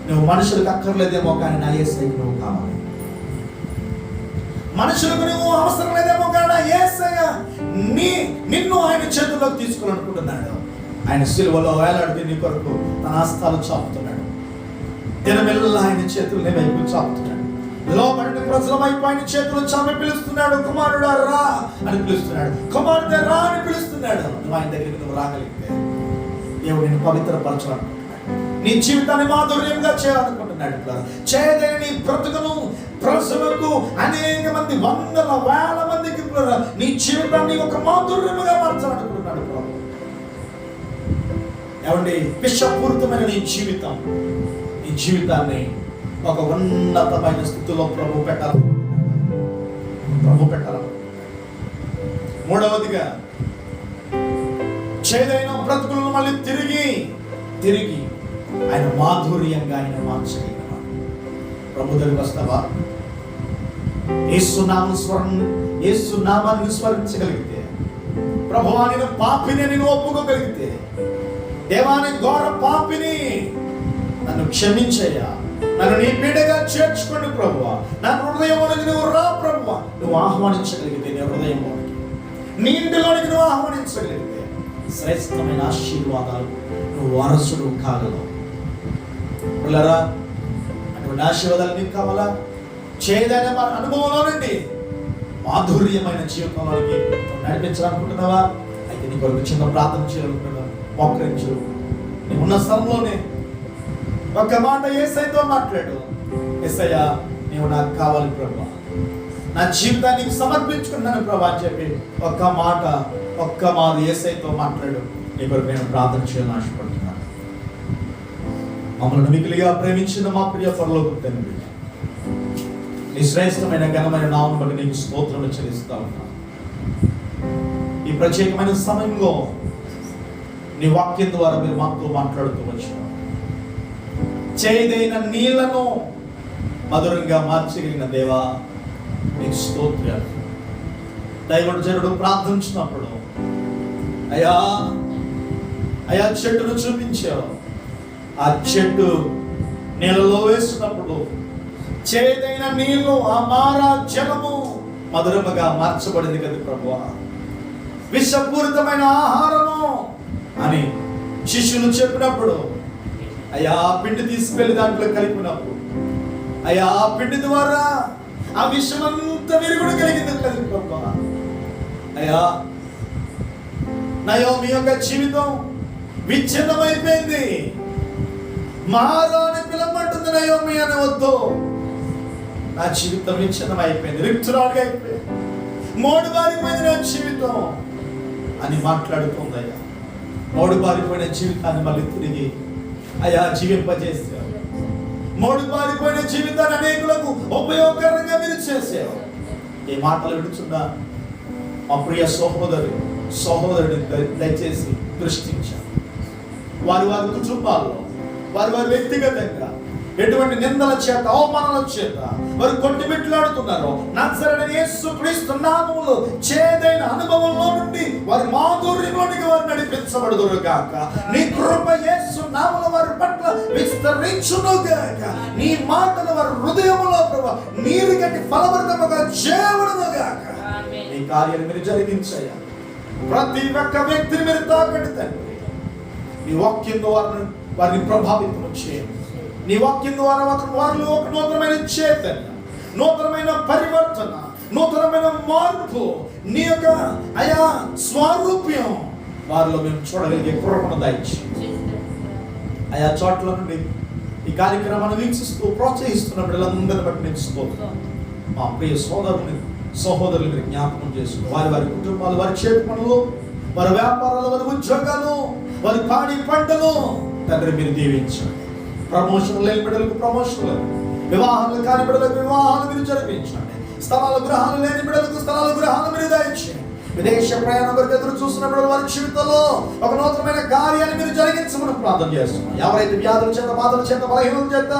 నువ్వు మనుషులకు అక్కర్లేదేమో కానీ నా యేసయ్యకు నువ్వు కావాలి. మనుషులకు నువ్వు అవసరం లేదేమో కానీ నా యేసయ్య నిన్ను ఆయన చేతుల్లోకి తీసుకోవాలనుకుంటున్నాడు. ఆయన సిలువలో వేలాడితే నీ కొరకు తన హస్తాలు చాపుతున్నాడు. దినమెల్లా ఆయన చేతులు నీ వైపు చాపుతున్నాడు. లోపడి ప్రజల వైపు ఆయన చేతులు చాపి పిలుస్తున్నాడు. కుమారుడా రా అని పిలుస్తున్నాడు, కుమారుడే రా అని పిలుస్తున్నాడు. నువ్వు ఆయన దగ్గరికి నువ్వు రాగలిగితే దేవుడు నిన్ను పవిత్రపరచాలనుకుంటున్నాడు, నీ జీవితాన్ని మాధుర్యంగా చేయాలనుకుంటున్నాడు. చేయదైన నీ బ్రతుకును ప్రజలకు అనేక మంది, వందల వేల మందికి నీ జీవితాన్ని ఒక మాధుర్యముగా మార్చాలనుకుంటున్నాడు ప్రభు. ఏమండి, విషపూరితమైన నీ జీవితాన్ని ఒక ఉన్నతమైన స్థితిలో ప్రభు పెట్టాలి. మూడవదిగా, చేదైన బ్రతుకులను మళ్ళీ తిరిగి ఆయన మాధుర్యంగా ఆయన మార్చగలిగిన ప్రభు దగ్గరికి వస్తావా? యేసు నామాన్ని స్మరించగలిగితే, ప్రభువా నేను పాపిని నేను ఒప్పుకోగలిగితే, దేవాని ఘోర పాపిని, నన్ను క్షమించయ్యా, నన్ను నీ బిడ్డగా చేర్చుకోండి ప్రభువా, నా హృదయంలోనికి నువ్వు రా ప్రభువా, నువ్వు ఆహ్వానించగలిగితే, నీ హృదయంలోనికి, నీ ఇంటిలోనికి నువ్వు ఆహ్వానించగలిగితే శ్రేష్టమైన ఆశీర్వాదాలు నువ్వు వారసుడు కాగలవు. పిల్లరా, అటువంటి ఆశీర్వాదాలు నీకు కావాలా? చేదైన అనుభవంలో నుండి మాధుర్యమైన జీవితంలోకి నడిపించాలనుకుంటున్నావా? అయితే నీ కొరకు చిన్న ప్రార్థన చేయాలనుకుంటున్నావు. మోకరించు, నీ ఉన్న స్థలంలోనే ఒక్క మాట యేసయ్యతో మాట్లాడు. యేసయ్యా, నీవు నాకు కావాలి ప్రభువా, నా జీవితానికి సమర్పించుకున్నాను ప్రభా అని చెప్పి ఒక్క మాట యేసయ్యతో మాట్లాడు. నీ కొరకు నేను ప్రార్థన చేయాలని ఆశపడుతున్నాను. మమ్మల్ని మిగిలిగా ప్రేమించిన మా ప్రియ పరలోకపు తండ్రి, నీ శ్రేష్టమైన ఘనమైన నామమును బట్టి నీకు స్తోత్రములు చెల్లిస్తా ఉన్నాను. ఈ ప్రత్యేకమైన సమయంలో నీ వాక్యం ద్వారా మీరు మాతో మాట్లాడుతూ వచ్చారు. చేదైన నీళ్లను మధురంగా మార్చగలిగిన దేవా నీకు స్తోత్రాలు. దైవజనుడు ప్రార్థించినప్పుడు అయ్యా అయ్యా చెట్టును చూపించావు. ఆ చెట్టు నీళ్ళలో వేస్తున్నప్పుడు చేదైన నీళ్లు ఆ మారా జలము మధురముగా మార్చబడింది కదా ప్రభువా. విషపూరితమైన ఆహారము అని శిష్యులు చెప్పినప్పుడు అయ్యా పిండి తీసుకెళ్లి దాంట్లో కలిపినప్పుడు అయ్యా పిండి ద్వారా ఆ విషమంతా విరుగుడు కలిగింది కదా ప్రభువా. అయ్యా నయోమి యొక్క జీవితం విచ్ఛిన్నమైపోయింది. మారా అని పిలవమంటుంది నయోమి అని వద్దు. నా జీవితం విచ్ఛిన్నం అయిపోయింది, రిక్తురాలుగా అయిపోయింది, మోడు బారిపోయింది నా జీవితం అని మాట్లాడుతుంది. అయ్యా మోడు బారిపోయిన జీవితాన్ని మళ్ళీ తిరిగి అయ్యా జీవింపజేసావు. మోడు బారిపోయిన జీవితాన్ని అనేకులకు ఉపయోగకరంగా మీరు చేసావు. ఈ మాటలు విడుచున్నా మా ప్రియ సహోదరుడిని దయచేసి దృష్టించారు. వారి వారి కుటుంబాల్లో వారి వారి వ్యక్తిగతంగా ఎటువంటి నిందల చేత అవమానాల చేత వారు కొట్టుమిట్లాడుతున్నారు. నజరేయుడైన యేసుక్రీస్తు నామములో చేదైన అనుభవంలో నుండి వారి మాధుర్యంలోనికి వారు నడిపించబడుదురు గాక. నీ కృప యేసు నామములో వారి పట్ల విస్తరించును గాక. నీ మాటలు వారి హృదయములో ప్రభు నీరు గట్టి ఫలభరితముగా చేయబడును గాక. నీ కార్యాలు మీరు జరిగించయ్యా. ప్రతి ఒక్క వ్యక్తిని మీరు తాకండి తండ్రి. నీ వాక్యం ద్వారా వారిని ప్రభావితం చేయండి. నీ వాక్యం ద్వారా వారిలో ఒక నూతనమైన చైతన్యం, నూతనమైన పరివర్తన, నూతనమైన మార్పు, నీ యొక్క అయా స్వరూప్యం వారిలో మేము చూడగలిగే కృపను దయచేయండి. ఆయా చోట్ల నుండి ఈ కార్యక్రమాన్ని వీక్షిస్తూ ప్రోత్సహిస్తున్న బిడ్డలందరిని బట్టి నేను మా ప్రియ సహోదరులు మీరు జ్ఞాపకం చేసుకుని వారి వారి కుటుంబాలు, వారి చేతి పనులు, వారి వ్యాపారాలు, వారి ఉద్యోగాలు, వారి పాడి పంటలు తండ్రి మీరు దీవించండి. ప్రమోషన్ లేని బిడ్డలకు ప్రమోషన్లు, వివాహాలు కాని బిడ్డలకు వివాహాలు మీరు జరిపించండి. స్థలాలు గృహాలు లేని బిడ్డలకు స్థలాలు గృహాలు మీరు దయచేయండి. విదేశ ప్రయాణం వరకు ఎదురు చూస్తున్న బిడ్డలు వారి జీవితంలో ఒక నూతనమైన కార్యాన్ని మీరు జరిగించమని ప్రార్థన చేస్తున్నాం. ఎవరైతే వ్యాధుల చేత, బాధల చేత, బలహీనల చేత,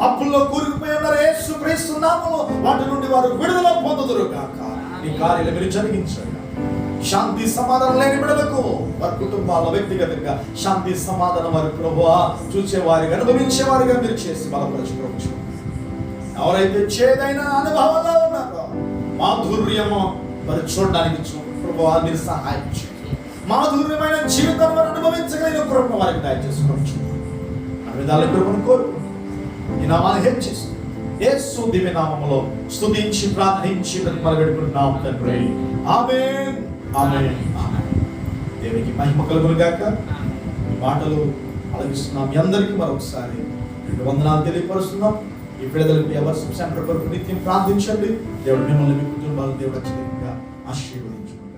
అప్పుల్లో కూరుకుపోయి ఉన్నారో యేసుక్రీస్తు నామములో వాటి నుండి వారు విడుదల పొందుదురు గాక. ఈ కార్యాలు మీరు జరిగించండి. శాంతి సమాధానం లేని బిడ్డలకు వారి కుటుంబాల వ్యక్తిగతంగా శాంతి సమాధానం వారి ప్రభువా చూసేవారిగా, అనుభవించేవారిగా మీరు చేసి బలపరచుకోవచ్చు. ఎవరైతే చేదైన అనుభవంలో ఉన్నారో మాధుర్యము వారు చూడడానికి ప్రభువా మీరు సహాయం చేయండి. మాధుర్యమైన జీవితం వారు అనుభవించగలిగిన కృపను వారికి దయచేసుకోవచ్చు. ఆ విధాల కృపను కోరుకుంటున్నాం. ఈ నామాన్ని హెచ్చిస్తూ యేసు దివ్య నామములో స్తుతించి ప్రార్థించి ప్రతిమలబెట్టుకుంటున్నాం తండ్రి. ఆమేన్, ఆమేన్, ఆమేన్. దేవునికి మహిమ కలుగును గాక. ఈ మాటలు ఆలకిస్తున్నాం. మీ అందరికీ మరొకసారి వందనాలు తెలియపరుస్తున్నాం. ఈ విడుదలకు ఎవరు సెంటర్ కొరకు నిత్యం ప్రార్థించండి. దేవుడు మిమ్మల్ని, మీ కుటుంబాలు దేవుడు అత్యధికంగా ఆశీర్వదించండి.